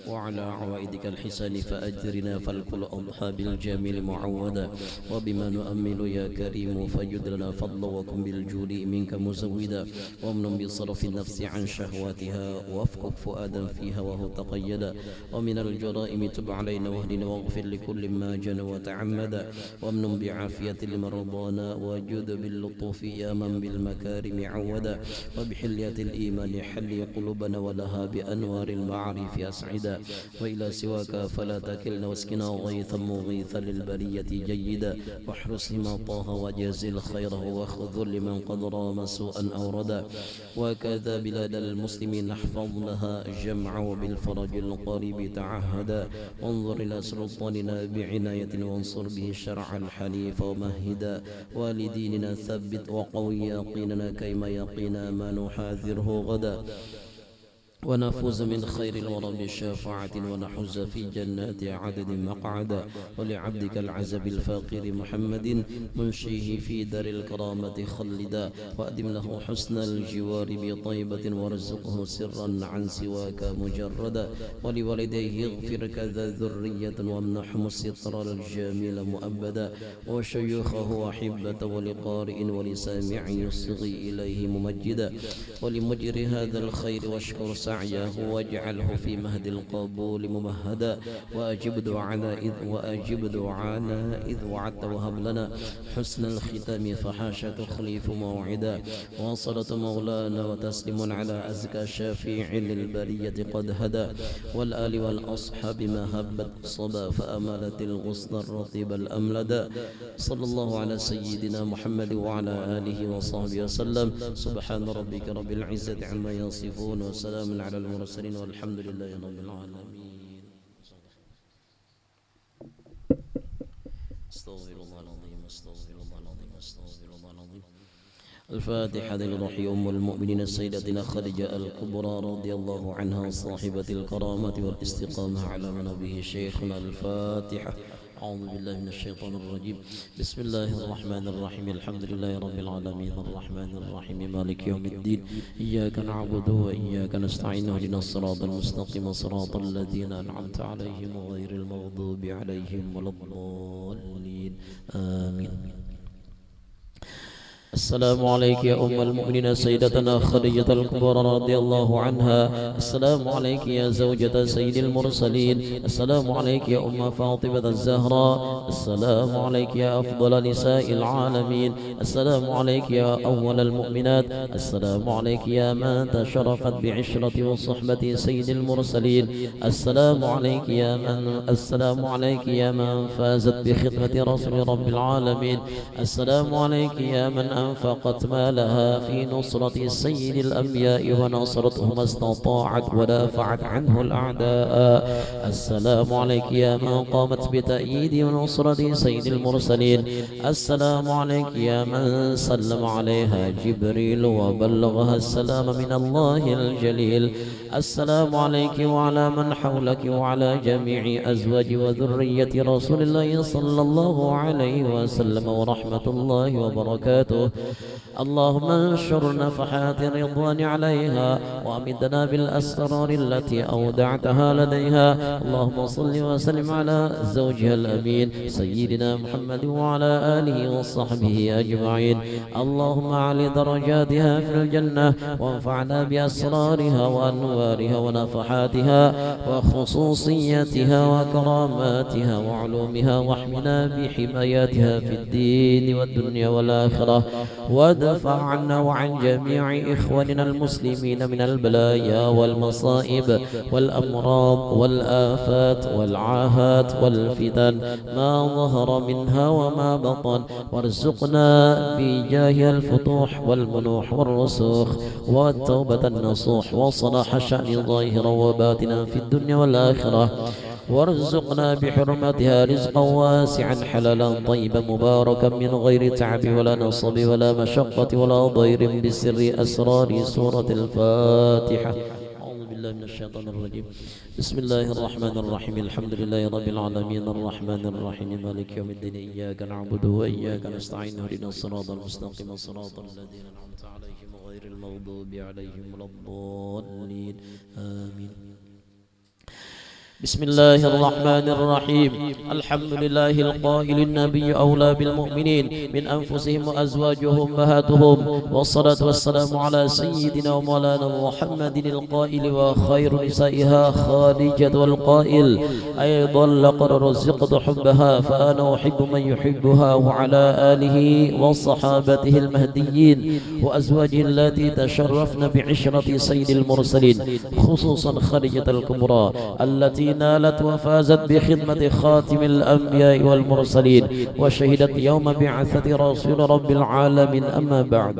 وعلى عوائدك الحسان فأجرنا فالكل أضحى بالجميل معودا وبما نؤمل يا كريم فجد لنا فضلا وكن بالجود منك مزودا وامن بصرف النفس عن شهواتها وافكك فؤادا فيها وهو تقيدا ومن الجرائم تب علينا واهدنا واغفر لكل ما جنى وتعمدا وامن بعافية لمرضانا وجود باللطف يا من بالمكارم عودا وبحلية الإيمان حلي قلوبنا ولها بأنوار المعارف أسعدا وإلى سواك فلا تكلنا واسكنا غيثا مغيثا للبرية جيدا واحرس ما طه وجازل خيره واخذل لمن قد رام سوءا أوردا وكذا بلاد المسلمين احفظ لها جمعا وبالفرج القريب تعهدا وانظر إلى سلطاننا بعناية وانصر به الشرع الحنيف ومهدا والديننا ثبت وقوي يقيننا كيما يقينا ما نحاذره غدا ونفوز من خير الورى بشفاعة ونحوز في جنات عدد مقعدا ولعبدك العزب الفاقر محمد منشيه في دار الكرامة خلدا وأدم له حسن الجوار بطيبة وارزقه سرا عن سواك مجردا ولوالديه اغفر كذا ذرية وامنحهم الستر الجميل مؤبدا وشيوخه أحبة ولقارئ ولسامع يصغي إليه ممجدا ولمجر هذا الخير واشكر سعيه واجعله في مهد القبول ممهدا وأجب دعانا إذ وعدت وهب لنا حسن الختام فحاشا تخليف موعدا وصلة مولانا وتسلم على أزكى شافيع للبرية قد هدى والآل والأصحاب ما هبت صبا فأملت الغصن الرطيب الأملدا صلى الله على سيدنا محمد وعلى آله وصحبه وسلم سبحان ربك رب العزة عما يصفون وسلام على المرسلين والحمد لله رب العالمين. استغفر الله العظيم استغفر الله العظيم استغفر الله العظيم. الفاتحة لروح أم المؤمنين سيدتنا خديجة الكبرى رضي الله عنها صاحبة الكرامة والاستقامة على منبه شيخنا. الفاتحة. أعوذ بالله من الشيطان الرجيم. بسم الله الرحمن الرحيم. الحمد لله رب العالمين الرحمن الرحيم مالك يوم الدين إياك نعبد وإياك نستعين اهدنا الصراط المستقيم صراط الذين أنعمت عليهم غير المغضوب عليهم ولا الضالين آمين. السلام عليك يا أم المؤمنين سيدتنا خديجة الكبرى رضي الله عنها. السلام عليك يا زوجة سيد المرسلين. السلام عليك يا أم فاطمة الزهراء. السلام عليك يا أفضل نساء العالمين. السلام عليك يا أول المؤمنات. السلام عليك يا من تشرفت بعشرة وصحبة سيد المرسلين. السلام عليك يا من فازت بخدمة رسول رب العالمين. السلام عليك يا من أنفقت مالها في نصرة سيد الأنبياء ونصرته ما استطاعت ودافعت عنه الأعداء. السلام عليك يا من قامت بتأييد ونصرة سيد المرسلين. السلام عليك يا من سلم عليها جبريل وبلغها السلام من الله الجليل. السلام عليك وعلى من حولك وعلى جميع أزواج وذرية رسول الله صلى الله عليه وسلم ورحمة الله وبركاته. اللهم انشر نفحات الرضوان عليها وأمدنا بالأسرار التي أودعتها لديها. اللهم صل وسلم على زوجها الأمين سيدنا محمد وعلى آله وصحبه أجمعين. اللهم أعلي درجاتها في الجنة وانفعنا بأسرارها وأنوارها ونفحاتها وخصوصيتها وكراماتها وعلومها واحمنا بحماياتها في الدين والدنيا والآخرة وادفع عنا وعن جميع إخواننا المسلمين من البلايا والمصائب والأمراض والآفات والعاهات والفتن ما ظهر منها وما بطن وارزقنا بجاه الفتوح والمنوح والرسوخ والتوبة النصوح وصلاح الشأن ظاهرا وباطنا في الدنيا والآخرة وارزقنا بحرمتها رزقا واسعا حلالا طيبا مباركا من غير تعب ولا نصب ولا مشقة ولا ضير بسر أسرار سورة الفاتحة. أعوذ بالله من الشيطان الرجيم. بسم الله الرحمن الرحيم. الحمد لله رب العالمين الرحمن الرحيم مالك يوم الدين إياك نعبد وإياك نستعين اهدنا الصراط المستقيم صراط الذين أنعمت عليهم غير المغضوب عليهم ولا الضالين آمين. بسم الله الرحمن الرحيم. الحمد لله القائل النبي أولى بالمؤمنين من أنفسهم وأزواجهم أمهاتهم والصلاة والسلام على سيدنا ومولانا محمد القائل وخير نسائها خادجة والقائل أيضا لقد رزقت حبها فأنا أحب من يحبها وعلى آله وصحابته المهديين وأزواجه التي تشرفن بعشرة سيد المرسلين خصوصا خديجة الكبرى التي نالت وفازت بخدمة خاتم الأنبياء والمرسلين وشهدت يوم بعثة رسول رب العالمين. أما بعد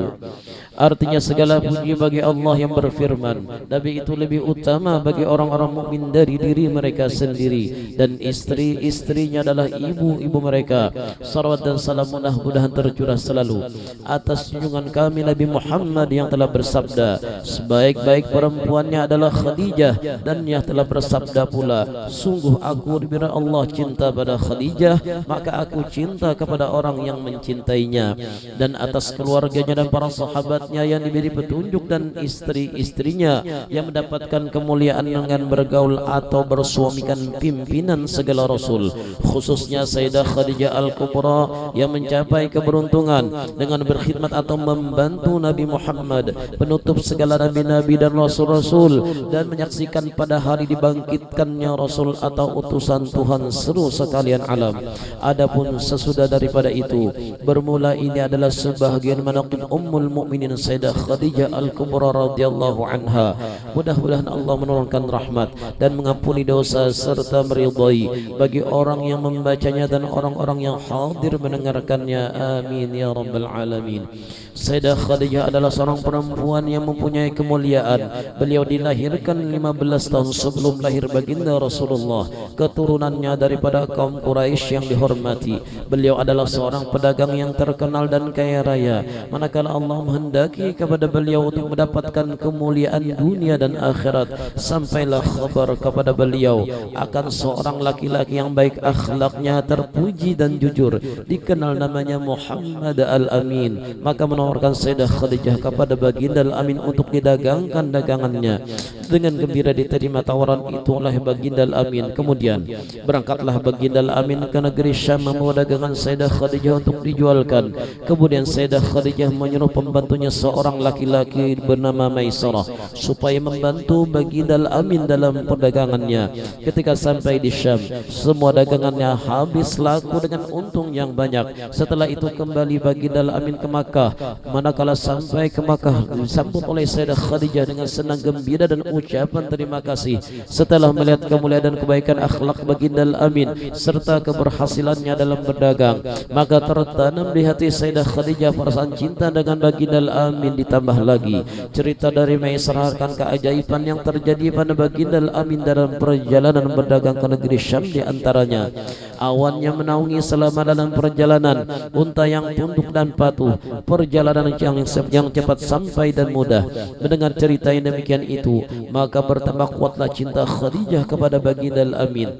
Artinya segala puji bagi Allah yang berfirman, Nabi itu lebih utama bagi orang-orang mukmin dari diri mereka sendiri, dan istri-istrinya adalah ibu-ibu mereka. Salawat dan salam mudah-mudahan tercurah selalu atas junjungan kami Nabi Muhammad yang telah bersabda, sebaik-baik perempuannya adalah Khadijah, dan yang telah bersabda pula, sungguh aku diberi Allah cinta pada Khadijah, maka aku cinta kepada orang yang mencintainya. Dan atas keluarganya dan para sahabat yang diberi petunjuk dan istri-istrinya yang mendapatkan kemuliaan dengan bergaul atau bersuamikan pimpinan segala rasul, khususnya Sayyidah Khadijah Al-Kubra yang mencapai keberuntungan dengan berkhidmat atau membantu Nabi Muhammad, penutup segala nabi-nabi dan rasul-rasul, dan menyaksikan pada hari dibangkitkannya rasul atau utusan Tuhan seluruh sekalian alam. Adapun sesudah daripada itu, bermula ini adalah sebahagian manaqib Ummul Mukminin Sayyidah Khadijah Al-Kubra radhiyallahu anha. Mudah-mudahan Allah menurunkan rahmat dan mengampuni dosa serta meridai bagi orang yang membacanya dan orang-orang yang hadir mendengarkannya. Amin ya rabbal alamin. Sayyidah Khadijah adalah seorang perempuan yang mempunyai kemuliaan. Beliau dilahirkan 15 tahun sebelum lahir baginda Rasulullah. Keturunannya daripada kaum Quraisy yang dihormati. Beliau adalah seorang pedagang yang terkenal dan kaya raya. Manakala Allah menghendaki kepada beliau untuk mendapatkan kemuliaan dunia dan akhirat, sampailah khabar kepada beliau akan seorang laki-laki yang baik akhlaknya, terpuji dan jujur, dikenal namanya Muhammad Al-Amin. Maka menawarkan Sayyidah Khadijah kepada baginda Al-Amin untuk didagangkan dagangannya. Dengan gembira diterima tawaran itu oleh baginda Al-Amin. Kemudian berangkatlah baginda Al-Amin ke negeri Syam membawa dagangan Sayyidah Khadijah untuk dijualkan. Kemudian Sayyidah Khadijah menyuruh pembantunya seorang laki-laki bernama Maisarah supaya membantu baginda Al-Amin dalam perdagangannya. Ketika sampai di Syam, semua dagangannya habis laku dengan untung yang banyak. Setelah itu kembali baginda Al-Amin ke Makkah. Manakala sampai ke Makkah, disambut oleh Sayyidah Khadijah dengan senang gembira dan ucapan terima kasih. Setelah melihat kemuliaan dan kebaikan akhlak baginda Al-Amin serta keberhasilannya dalam berdagang, maka tertanam di hati Sayyidah Khadijah perasaan cinta dengan baginda Al-Amin. Ditambah lagi cerita dari Maisarah akan keajaiban yang terjadi pada baginda Al-Amin dalam perjalanan berdagang ke negeri Syam. Di antaranya awannya menaungi selama dalam perjalanan, unta yang tunduk dan patuh, perjalanan yang cepat sampai dan mudah. Mendengar cerita yang demikian itu, maka bertambah kuatlah cinta Khadijah kepada baginda Al-Amin.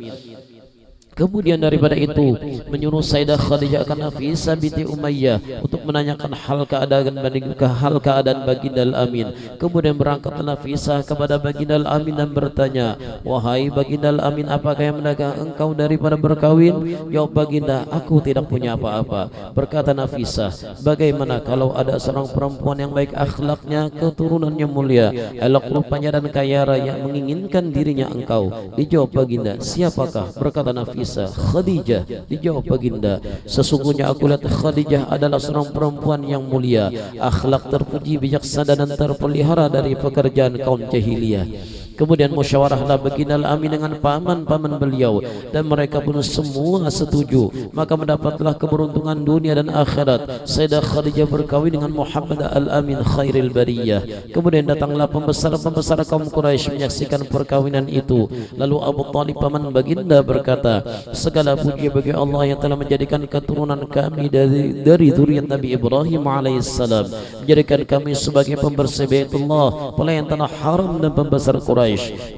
Kemudian daripada itu menyuruh Sayyidah Khadijah akan Nafisah binti Umayyah untuk menanyakan hal keadaan baginda Al-Amin. Kemudian berangkat Nafisah kepada baginda Al-Amin dan bertanya, wahai baginda Al-Amin, apakah yang mendagang engkau daripada berkawin? Jawab baginda, aku tidak punya apa-apa. Berkata Nafisah, bagaimana kalau ada seorang perempuan yang baik akhlaknya, keturunannya mulia, elok rupanya dan kaya raya menginginkan dirinya engkau? Dijawab baginda, siapakah? Berkata Nafisah, Khadijah. Dijawab baginda, sesungguhnya aku lihat Khadijah adalah seorang perempuan yang mulia, akhlak terpuji, bijaksana dan terpelihara dari pekerjaan kaum jahiliyah. Kemudian musyawarahlah baginda Al-Amin dengan paman-paman beliau, dan mereka pun semua setuju. Maka mendapatlah keberuntungan dunia dan akhirat. Sayyidah Khadijah berkawin dengan Muhammad Al-Amin khairil bariyah. Kemudian datanglah pembesar-pembesar kaum Quraisy menyaksikan perkawinan itu. Lalu Abu Talib paman baginda berkata, segala puji bagi Allah yang telah menjadikan keturunan kami dari zuriat Nabi Ibrahim alaihissalam, menjadikan kami sebagai pembersih Baitullah, pelayan tanah haram dan pembesar Quraisy.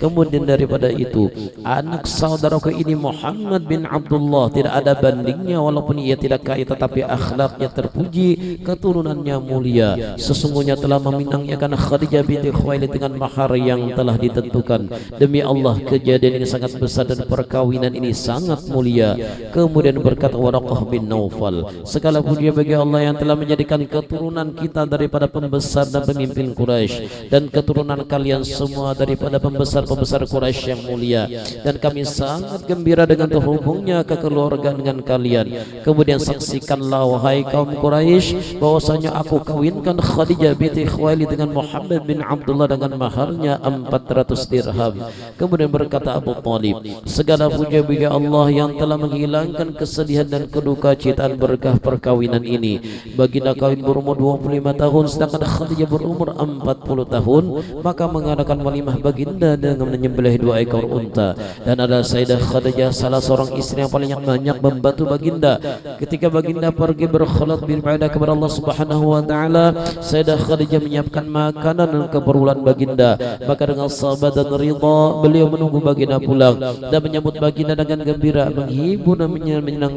Kemudian daripada itu, anak saudaraku ini Muhammad bin Abdullah tidak ada bandingnya, walaupun ia tidak kaya tetapi akhlaknya terpuji, keturunannya mulia. Sesungguhnya telah meminangkan Khadijah binti Khuwailid dengan mahar yang telah ditentukan. Demi Allah, kejadian ini sangat besar dan perkawinan ini sangat mulia. Kemudian berkata Waraqah bin Naufal, segala puji bagi Allah yang telah menjadikan keturunan kita daripada pembesar dan pemimpin Quraisy, dan keturunan kalian semua daripada adalah pembesar-pembesar Quraisy yang mulia, dan kami sangat gembira dengan terhubungnya kekeluargaan dengan kalian. Kemudian saksikanlah wahai kaum Quraisy bahwasanya aku kawinkan Khadijah binti Khuwailid dengan Muhammad bin Abdullah dengan maharnya 400 dirham. Kemudian berkata Abu Talib, segala puja bagi Allah yang telah menghilangkan kesedihan dan keduka citaan berkah perkawinan ini. Baginda kawin berumur 25 tahun sedangkan Khadijah berumur 40 tahun, maka mengadakan walimah baginda dengan menyembelih 2 ekor unta. Dan ada Sayyidah Khadijah salah seorang istri yang paling banyak membantu baginda. Ketika baginda pergi berkhalat beribadah kepada Allah Subhanahu wa taala, Sayyidah Khadijah menyiapkan makanan dan keperluan baginda. Maka dengan sabar dan ridha beliau menunggu baginda pulang dan menyambut baginda dengan gembira, menghibur dan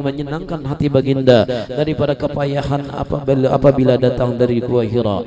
menyenangkan hati baginda daripada kepayahan apabila datang dari Gua Hira.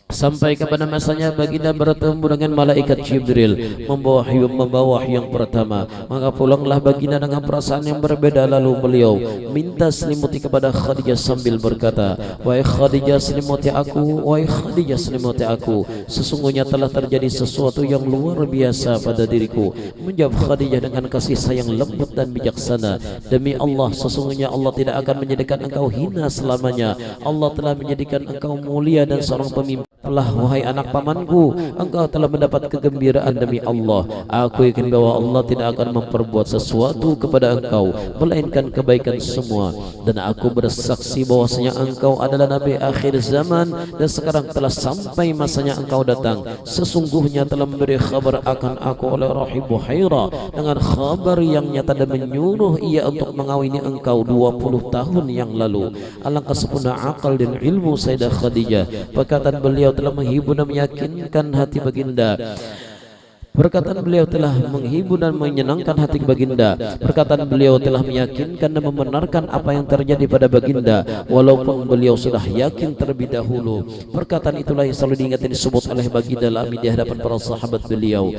Sampai kepada masanya baginda bertemu dengan malaikat Jibril membawa wahyu yang pertama. Maka pulanglah baginda dengan perasaan yang berbeda. Lalu beliau minta selimuti kepada Khadijah sambil berkata, wahai Khadijah selimuti aku, wahai Khadijah selimuti aku, sesungguhnya telah terjadi sesuatu yang luar biasa pada diriku. Menjawab Khadijah dengan kasih sayang lembut dan bijaksana, demi Allah sesungguhnya Allah tidak akan menjadikan engkau hina selamanya. Allah telah menjadikan engkau mulia dan seorang pemimpin. Wahai anak pamanku, engkau telah mendapat kegembiraan demi Allah. Aku yakin bahwa Allah tidak akan memperbuat sesuatu kepada engkau melainkan kebaikan semua. Dan aku bersaksi bahwasanya engkau adalah Nabi akhir zaman, dan sekarang telah sampai masanya engkau datang. Sesungguhnya telah memberi khabar akan aku oleh Rahib Buhaira dengan khabar yang nyata dan menyuruh ia untuk mengawini engkau 20 tahun yang lalu. Alangkah sempurna akal dan ilmu Sayyidah Khadijah. Perkataan beliau telah menghibur dan meyakinkan hati baginda. Perkataan beliau telah menghibur dan menyenangkan hati baginda. Perkataan beliau telah meyakinkan dan membenarkan apa yang terjadi pada baginda, walaupun beliau sudah yakin terlebih dahulu. Perkataan itulah yang selalu diingat dan disebut oleh baginda Lami di hadapan para sahabat beliau.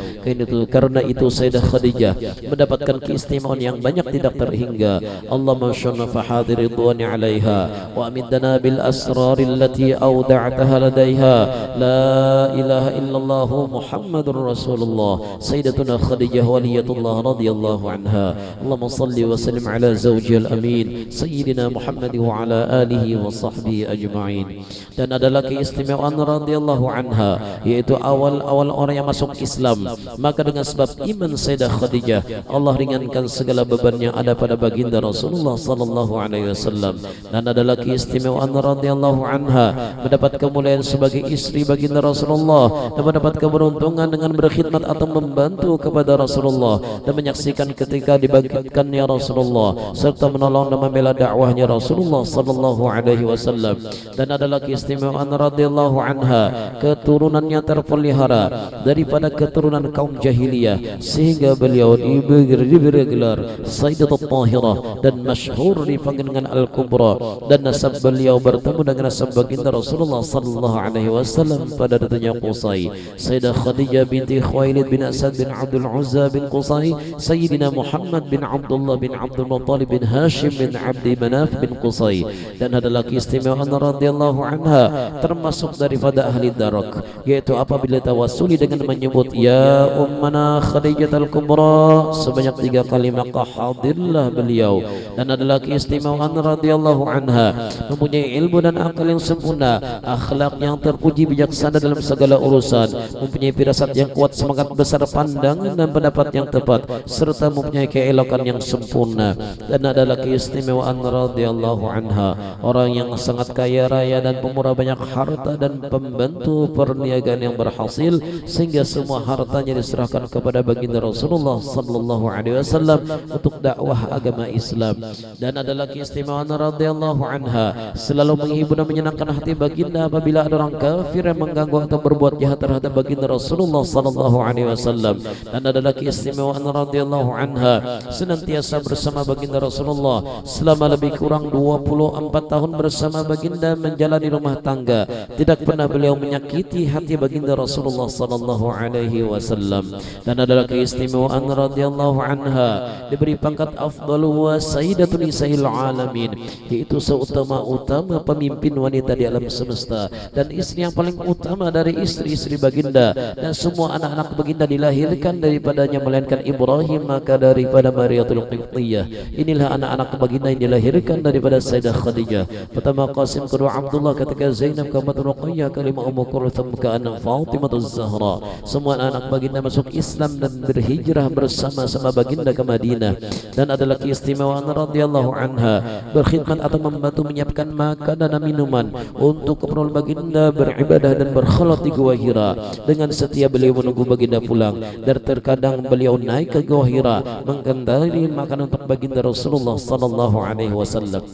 Karena itu Sayyidah Khadijah mendapatkan keistimewaan yang banyak tidak terhingga. Allahumma syunna fahadir ridwani alaiha wa amidana bil asraril lati awda'taha ladaiha. La ilaha illallah Muhammadur Rasulullah Sayyidatuna Khadijah waliyatullah radhiyallahu anha. Allahumma salli wa sallim ala zawjil amin Sayyidina Muhammad wa ala alihi wa sahbihi ajma'in. Dan adalah keistimewaan radhiyallahu anha, yaitu awal-awal orang yang masuk Islam. Maka dengan sebab iman Sayyidah Khadijah, Allah ringankan segala beban yang ada pada baginda Rasulullah sallallahu alaihi wasallam. Dan adalah keistimewaan radhiyallahu anha mendapat kemuliaan sebagai istri baginda Rasulullah dan mendapat keberuntungan dengan berkhidmat atau membantu kepada Rasulullah dan menyaksikan ketika dibangkitkannya Rasulullah serta menolong dan membela dakwahnya Rasulullah sallallahu alaihi wasallam. Dan adalah keistimewaan radhiyallahu anha, keturunannya terpelihara daripada keturunan kaum jahiliyah sehingga beliau diberi gelar Sayyidatut Tahirah dan masyhur dipanggil dengan Al-Kubra. Dan nasab beliau bertemu dengan nasab baginda Rasulullah sallallahu alaihi wasallam pada datanya Qusay. Sayyidah Khadijah binti Khuwailid bin Asad bin Abdul Uzza bin Qusay, Sayyidina Muhammad bin Abdullah bin Abdul Muttalib bin Hashim bin Abdi Manaf bin Qusay. Dan adalah keistimewaan radhiyallahu anha termasuk daripada ahli darak, yaitu apabila tawassuli dengan menyebut ya ummana Khadijah al-Kubra sebanyak 3 kali maka hadirlah beliau. Dan adalah keistimewaan radhiyallahu anha mempunyai ilmu dan akal yang sempurna, akhlak yang terpuji, bijaksana dalam segala urusan, mempunyai firasat yang kuat, semangat besar, pandangan dan pendapat yang tepat, serta mempunyai keelokan yang sempurna. Dan adalah keistimewaan radhiyallahu anha orang yang sangat kaya raya dan pemurah banyak harta dan pembantu perniagaan yang berhasil sehingga semua hartanya diserahkan kepada baginda Rasulullah sallallahu alaihi wasallam untuk dakwah agama Islam. Dan adalah keistimewaan radhiyallahu anha selalu menghibur dan menyenangkan hati baginda apabila ada orang kafir yang mengganggu atau berbuat jahat terhadap baginda Rasulullah sallallahu alaihi wasallam. Dan adalah keistimewaan radhiyallahu anha senantiasa bersama baginda Rasulullah selama lebih kurang 24 tahun bersama baginda menjalani rumah tangga. Tidak pernah beliau menyakiti hati baginda Rasulullah sallallahu alaihi wasallam. Dan adalah keistimewaan radhiyallahu anha diberi pangkat afdalu wa sayyidatun nisa'il alamin, yaitu seutama-utama pemimpin wanita di alam semesta dan istri yang paling utama dari istri-istri baginda dan semua anak-anak baginda baginda dilahirkan daripadanya melainkan Ibrahim, maka daripada Mariatul Qibtiyah. Inilah anak-anak baginda yang dilahirkan daripada Sayyidah Khadijah. Pertama Qasim, kedua Abdullah, ketiga Zainab, keempat Ruqayyah, kelima Ummu Kulthum, keenam Fatimah Zahra. Semua anak baginda masuk Islam dan berhijrah bersama-sama baginda ke Madinah. Dan adalah keistimewaan radhiyallahu anha berkhidmat atau membantu menyiapkan makanan dan minuman untuk keperluan baginda beribadah dan berkhalat di Gua Hira. Dengan setia beliau menunggu baginda pulang, dan terkadang beliau naik ke Gua Hira mengendari makanan untuk baginda Rasulullah sallallahu alaihi wasallam.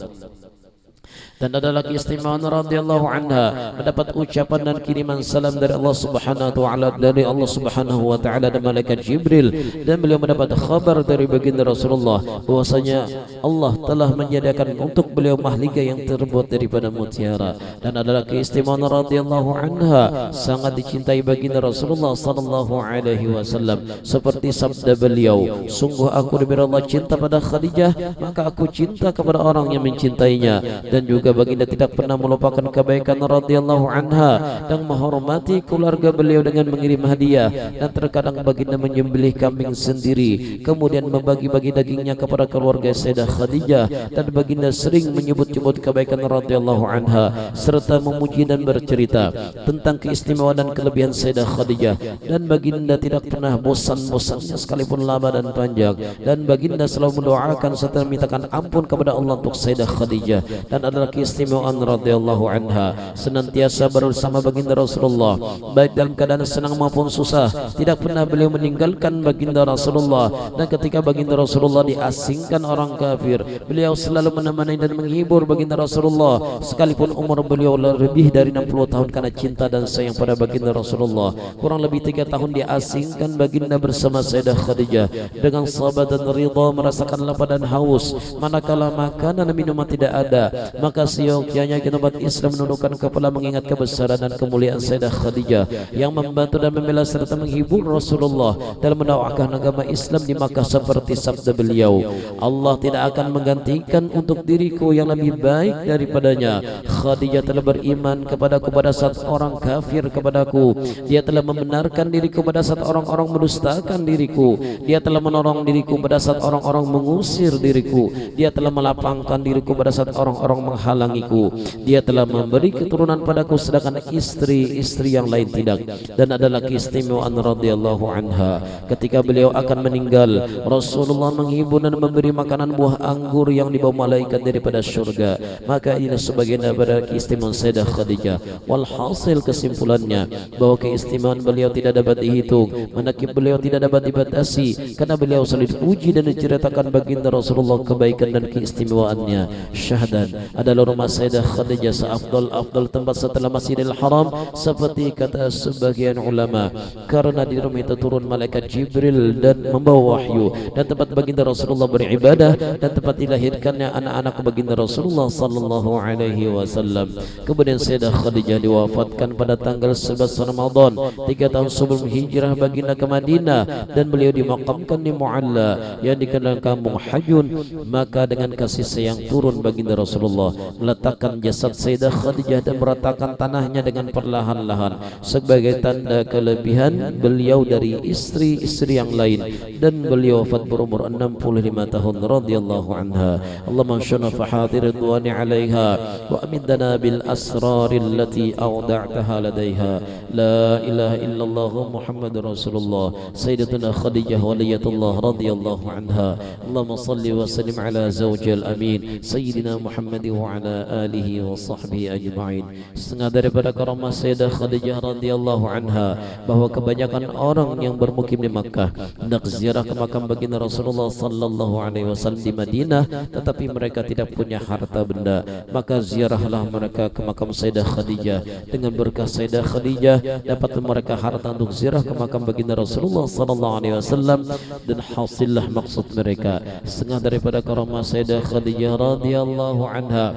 Dan adalah keistimewaan radhiyallahu anha mendapat ucapan dan kiriman salam dari Allah Subhanahu wa taala dan malaikat Jibril, dan beliau mendapat kabar dari baginda Rasulullah bahwasanya Allah telah menyediakan untuk beliau mahligai yang terbuat daripada mutiara. Dan adalah keistimewaan radhiyallahu anha sangat dicintai baginda Rasulullah sallallahu alaihi wasallam, seperti sabda beliau, sungguh aku diberi Allah cinta pada Khadijah, maka aku cinta kepada orang yang mencintainya. Dan juga baginda tidak pernah melupakan kebaikan radhiyallahu anha dan menghormati keluarga beliau dengan mengirim hadiah. Dan terkadang baginda menyembelih kambing sendiri, kemudian membagi-bagi dagingnya kepada keluarga Sayyidah Khadijah. Dan baginda sering menyebut-nyebut kebaikan radhiyallahu anha serta memuji dan bercerita tentang keistimewaan dan kelebihan Sayyidah Khadijah. Dan baginda tidak pernah bosan-bosannya sekalipun lama dan panjang. Dan baginda selalu mendoakan serta memintakan ampun kepada Allah untuk Sayyidah Khadijah. Dan adalah keistimewaan radhiyallahu anha senantiasa bersama baginda Rasulullah baik dalam keadaan senang maupun susah. Tidak pernah beliau meninggalkan baginda Rasulullah. Dan ketika baginda Rasulullah diasingkan orang kafir, beliau selalu menemani dan menghibur baginda Rasulullah sekalipun umur beliau lebih dari 60 tahun, karena cinta dan sayang pada baginda Rasulullah. Kurang lebih 3 tahun diasingkan baginda bersama Sayyidah Khadijah dengan sabar dan ridha, merasakan lapar dan haus manakala makanan dan minuman tidak ada. Maka seyogyanya kita umat Islam menundukkan kepala mengingat kebesaran dan kemuliaan Sayyidah Khadijah yang membantu dan membela serta menghibur Rasulullah dalam mendakwahkan agama Islam di Makkah, seperti sabda beliau, Allah tidak akan menggantikan untuk diriku yang lebih baik daripadanya. Khadijah telah beriman kepadaku pada saat orang kafir kepadaku. Dia telah membenarkan diriku pada saat orang-orang mendustakan diriku. Dia telah menolong diriku pada saat orang-orang mengusir diriku. Dia telah melapangkan diriku pada saat orang-orang menghalangiku. Dia telah memberi keturunan padaku sedangkan istri-istri yang lain tidak. Dan adalah keistimewaan radhiyallahu anha ketika beliau akan meninggal, Rasulullah menghibur dan memberi makanan buah anggur yang dibawa malaikat daripada syurga. Maka ini sebagian daripada keistimewaan Sayyidah Khadijah. Walhasil kesimpulannya bahwa keistimewaan beliau tidak dapat dihitung, manakib beliau tidak dapat dibatasi, karena beliau selalu dipuji dan diceritakan baginda Rasulullah kebaikan dan keistimewaannya. Syahdan adalah rumah Sayyidah Khadijah seafdal tempat setelah Masjidil Haram, seperti kata sebagian ulama, karena di rumah itu turun malaikat Jibril dan membawa wahyu, dan tempat baginda Rasulullah beribadah, dan tempat dilahirkannya anak-anak baginda Rasulullah sallallahu alaihi wasallam. Kemudian Sayyidah Khadijah diwafatkan pada tanggal 11 Ramadan 3 tahun sebelum hijrah baginda ke Madinah, dan beliau dimakamkan di Mu'alla yang dikenal kampung Hajun. Maka dengan kasih sayang turun baginda Rasulullah meletakkan jasad Sayyidah Khadijah dan meratakan tanahnya dengan perlahan-lahan sebagai tanda kelebihan beliau dari istri-istri yang lain. Dan beliau wafat berumur 65 tahun radhiyallahu anha. Allahumma anshurna fahadir ridwani alaiha wa amidna bil asrar allati awda'taha ladaiha. La ilaha illallah Muhammadur Rasulullah Sayyidatuna Khadijah waliyatullah radhiyallahu anha. Allahumma salli wa sallim ala zawjil amin Sayyidina Muhammad wa ala alihi wa sahbihi ajma'in. Setengah daripada karamah Sayyidah Khadijah radhiyallahu anha bahwa kebanyakan orang yang bermukim di Makkah hendak ziarah ke makam baginda Rasulullah sallallahu alaihi wasallam di Madinah, tetapi mereka tidak punya harta benda. Maka ziarahlah mereka ke makam Sayyidah Khadijah. Dengan berkah Sayyidah Khadijah dapat mereka harta untuk ziarah ke makam baginda Rasulullah sallallahu alaihi wasallam, dan hasillah maksud mereka. Setengah daripada karamah Sayyidah Khadijah radhiyallahu anha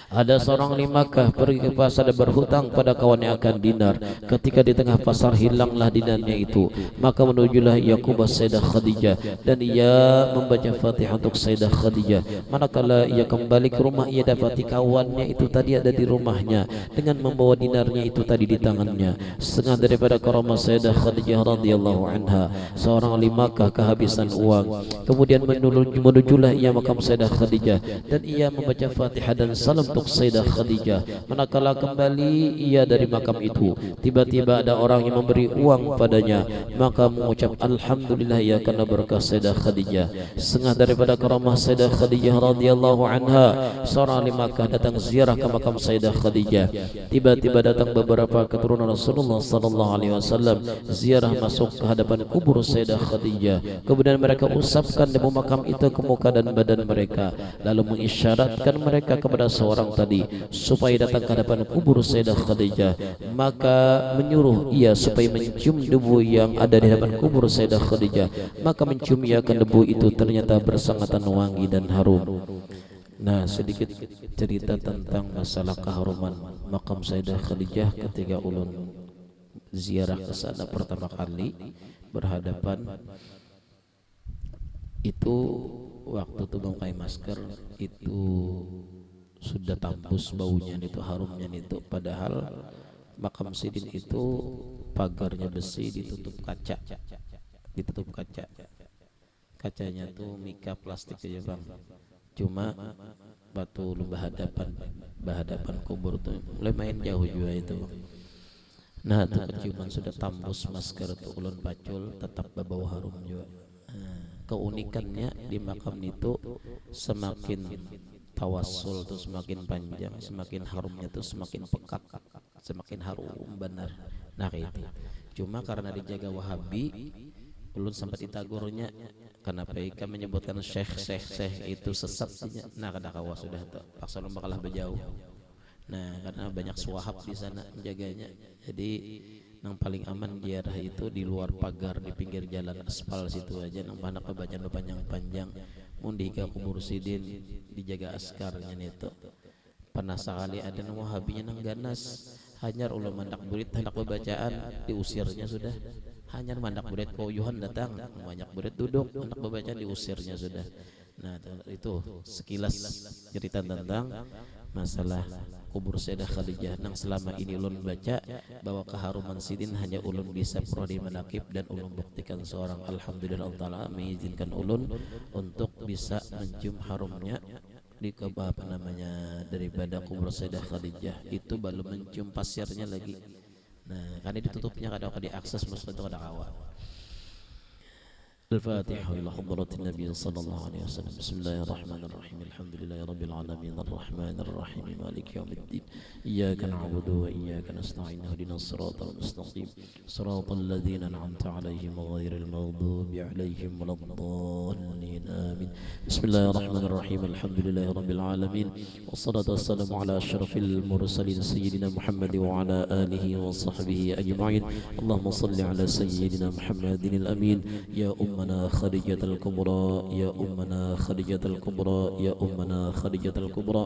Ada seorang di Makkah pergi ke pasar dan berhutang pada kawan yang akan dinar. Ketika di tengah pasar hilanglah dinarnya itu, maka menujulah ia ke Sayyidah Khadijah dan ia membaca Fatihah untuk Sayyidah Khadijah. Manakala ia kembali ke rumah, ia dapati kawannya itu tadi ada di rumahnya dengan membawa dinarnya itu tadi di tangannya. Setengah daripada karamah Sayyidah Khadijah radhiyallahu anha, seorang ahli Makkah kehabisan uang, kemudian menujulah ia makam Sayyidah Khadijah dan ia membaca Fatihah dan salam untuk Sayyidah Khadijah. Manakala kembali ia dari makam itu, tiba-tiba ada orang yang memberi uang padanya, maka mengucap alhamdulillah ya karena berkah Sayyidah Khadijah. Setengah daripada karamah Sayyidah Khadijah radhiyallahu anha, seorang ahli Makkah datang ziarah ke makam Sayyidah Khadijah. Tiba-tiba datang beberapa keturunan Rasulullah sallallahu alaihi wasallam ziarah masuk ke hadapan kubur Sayyidah Khadijah. Kemudian mereka usapkan debu makam itu ke muka dan badan mereka, lalu mengisyaratkan mereka kepada seorang tadi supaya datang ke hadapan kubur Sayyidah Khadijah. Maka menyuruh ia supaya mencium debu yang ada di hadapan kubur Sayyidah Khadijah. Maka mencium ia akan debu itu ternyata bersangatan wangi dan harum. Nah, sedikit cerita tentang masalah keharuman makam Sayyidah Khadijah ketika ulun ziarah ke sana pertama kali berhadapan. Itu waktu itu memakai masker itu sudah tambus baunya itu, harumnya itu, padahal makam Sidin itu pagarnya besi ditutup kaca, kacanya tuh mika plastik aja bang, cuma batu lu bahadapan kubur tuh mulai main jauh juga itu bang. Nah tuh keciuman sudah tambus masker tuh ulun pacul tetap bau harum juga. Keunikannya di makam itu semakin tawassul tuh semakin panjang, semakin harumnya tuh semakin pekat, semakin harum benar. Nah itu cuma karena dijaga Wahabi, ulun sempat ditagurnya kenapa ikan menyebutkan syekh itu sesat. Nah kada kawa sudah tuh paksa ulun bakalah berjauh. Nah karena banyak suahab di sana menjaganya, jadi yang paling aman ziarah itu di luar pagar di pinggir jalan aspal situ aja, nang banyak bacaan panjang-panjang. Mundi ke kubur Sidin dijaga askarnya itu. Pernah sekali ada nang Wahabinya nang ganas, hanyar ulun mandak murid hendak bacaan diusirnya sudah. Hanyar mandak murid koyuhan datang, banyak murid duduk hendak bacaan diusirnya sudah. Nah itu sekilas cerita tentang masalah kubur Sayyidah Khadijah nang selama ini ulun baca bahwa keharuman Sidin hanya ulun bisa prodi menakib, dan ulun buktikan seorang alhamdulillah Allah Ta'ala mengizinkan ulun untuk bisa mencium harumnya di apa namanya daripada kubur Sayyidah Khadijah itu, belum mencium pasirnya lagi. Nah karena ditutupnya kada diakses maksudnya itu kada kawa. الفاتحة إلى حضرة النبي صلى الله عليه وسلم. بسم الله الرحمن الرحيم. الحمد لله رب العالمين الرحمن الرحيم مالك يوم الدين. إياك نعبد وإياك نستعين اهدنا الصراط المستقيم صراط الذين أنعمت عليهم غير المغضوب عليهم ولا الضالين آمين. بسم الله الرحمن الرحيم. الحمد لله رب العالمين والصلاة والسلام على أشرف المرسلين سيدنا محمد وعلى آله وصحبه أجمعين. اللهم صل على سيدنا محمد الأمين. يا أمنا خديجة الكبرى، يا أمنا خديجة الكبرى، يا أمنا خديجة الكبرى.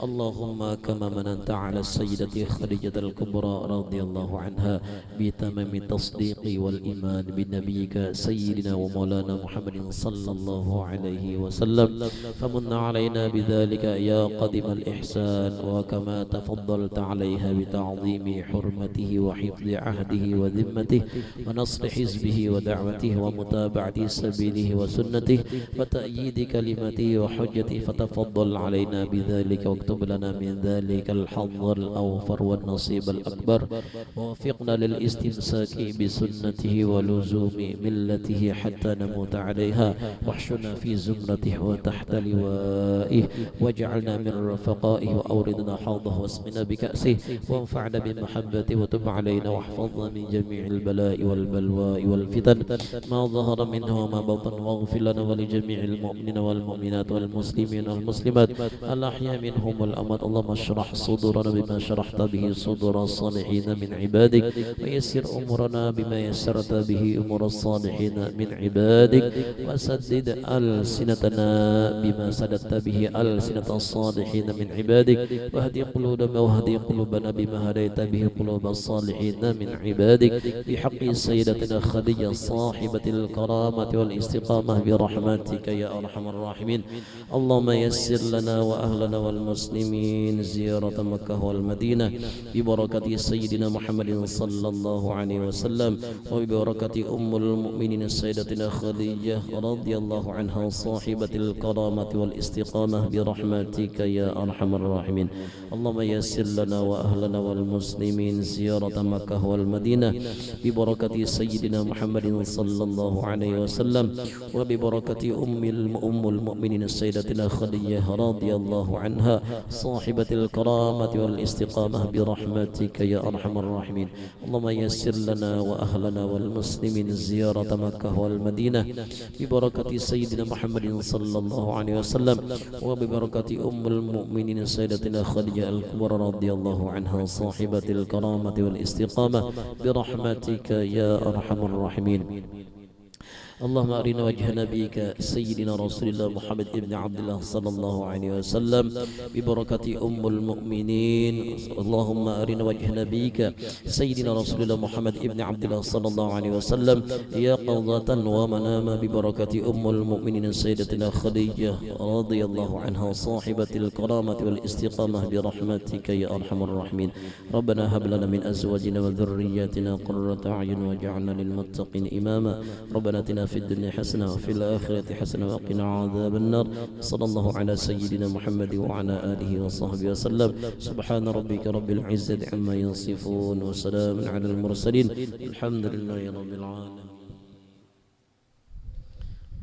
اللهم كما مننت على السيدة خديجة الكبرى رضي الله عنها بتمام التصديق والإيمان بنبيك سيدنا ومولانا محمد صلى الله عليه وسلم، فمن علينا بذلك يا قدم الإحسان، وكما تفضلت عليها بتعظيم حرمته وحفظ عهده وذمته ونصر حزبه ودعوته ومتابعة سبيله وسنته وتأييد كلمته وحجته، فتفضل علينا بذلك واكتب لنا من ذلك الحظ الأوفر والنصيب الأكبر، ووفقنا للاستمساك بسنته ولزوم ملته حتى نموت عليها، واحشنا في زمرته وتحت لوائه، واجعلنا من رفقائه وأوردنا حوضه واسقنا بكأسه، وانفعنا بمحبته وتب علينا واحفظنا من جميع البلاء والبلواء والفتن ما ظهر منها وما بطن واغفر لنا ولجميع المؤمنين والمؤمنات والمسلمين والمسلمات الأحياء منهم والأموات اللهم اشرح صدورنا بما شرحت به صدور الصالحين من عبادك ويسر أمورنا بما يسرت به أمور الصالحين من عبادك وسدد ألسنتنا بما سددت به ألسنة الصالحين من عبادك واهدي قلوبنا بما هديت به قلوب الصالحين من عبادك بحق سيدتنا خديجة صاحبة الكرامة والاستقامة برحمتك يا أرحم الراحمين اللهم يسر لنا وأهلنا والمسلمين زيارة مكة والمدينة ببركة سيدنا محمد صلى الله عليه وسلم وببركة أم المؤمنين سيدتنا خديجة رضي الله عنها صاحبة الكرامة والاستقامة برحمتك يا أرحم الراحمين اللهم يسر لنا وأهلنا والمسلمين زيارة مكة والمدينة ببركة سيدنا محمد صلى الله عليه وسلم وببركة أم المؤمنين سيدتنا خديجة رضي الله عنها صاحبة الكرامة والاستقامة برحمتك يا أرحم الراحمين اللهم يسر لنا وأهلنا والمسلمين زيارة مكة والمدينة ببركة سيدنا محمد صلى الله عليه وسلم وببركة أم المؤمنين سيدتنا خديجة الكبرى رضي الله عنها صاحبة الكرامة والاستقامة برحمتك يا أرحم الراحمين اللهم أرنا وجه نبيك سيدنا رسول الله محمد بن عبد الله صلى الله عليه وسلم ببركة أم المؤمنين اللهم أرنا وجه نبيك سيدنا رسول الله محمد بن عبد الله صلى الله عليه وسلم يقظة ومناما ببركة أم المؤمنين سيدتنا خديجة رضي الله عنها صاحبة الكرامة والاستقامة برحمتك يا أرحم الراحمين ربنا هب لنا من أزواجنا وذرياتنا قرة أعين واجعلنا للمتقين إماما ربنا آتنا في الدنيا حسنة وفي الآخرة حسنة وقنا عذاب النار صلى الله على سيدنا محمد وعلى آله وصحبه وسلم سبحان ربك رب العزة عما يصفون وسلام على المرسلين الحمد لله رب العالمين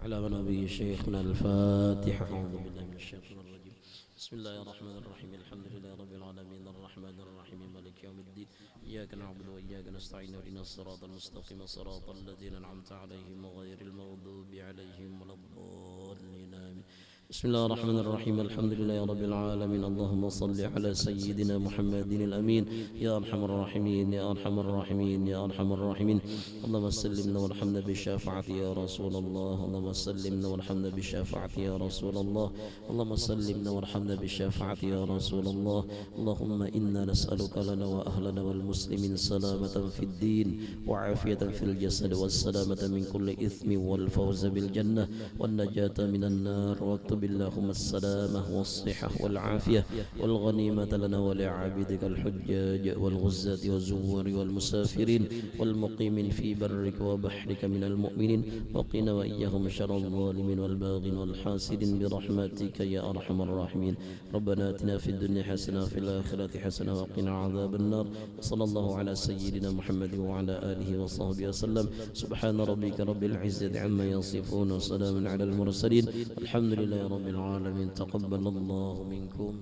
على نبي شيخنا الفاتحة أعوذ بالله من الشيطان الرجيم بسم الله الرحمن الرحيم الحمد لله رب العالمين الرحمن الرحيم مالك يوم الدين إياك نعبد وإياك نستعين اهدنا الصراط المستقيم صراط الذين أنعمت عليهم غير المغضوب عليهم ولا الضالين آمين بسم الله الرحمن الرحيم الحمد لله رب العالمين اللهم صل على سيدنا محمد الأمين يا أرحم الراحمين يا أرحم الراحمين يا أرحم الراحمين اللهم سلمنا وارحمنا بالشفاعة يا رسول الله اللهم سلمنا وارحمنا بالشفاعة يا رسول الله اللهم سلمنا وارحمنا بالشفاعة يا رسول الله اللهم إنا نسألك لنا وأهلنا والمسلمين سلامة في الدين وعافية في الجسد والسلامة من كل إثم والفوز بالجنة والنجاة من النار واكتب اللهم السلامة والصحة والعافية والغنيمة لنا ولعبيدك الحجاج والغزاة والزوار والمسافرين والمقيمين في برك وبحرك من المؤمنين وقنا وإياهم شر الظالمين والباغين والحاسدين برحمتك يا أرحم الراحمين ربنا آتنا في الدنيا حسنة وفي الآخرة حسنة وقنا عذاب النار صلى الله على سيدنا محمد وعلى آله وصحبه وسلم سبحان ربك رب العزة عما يصفون وسلام على المرسلين الحمد لله رب العالمين تقبل الله منكم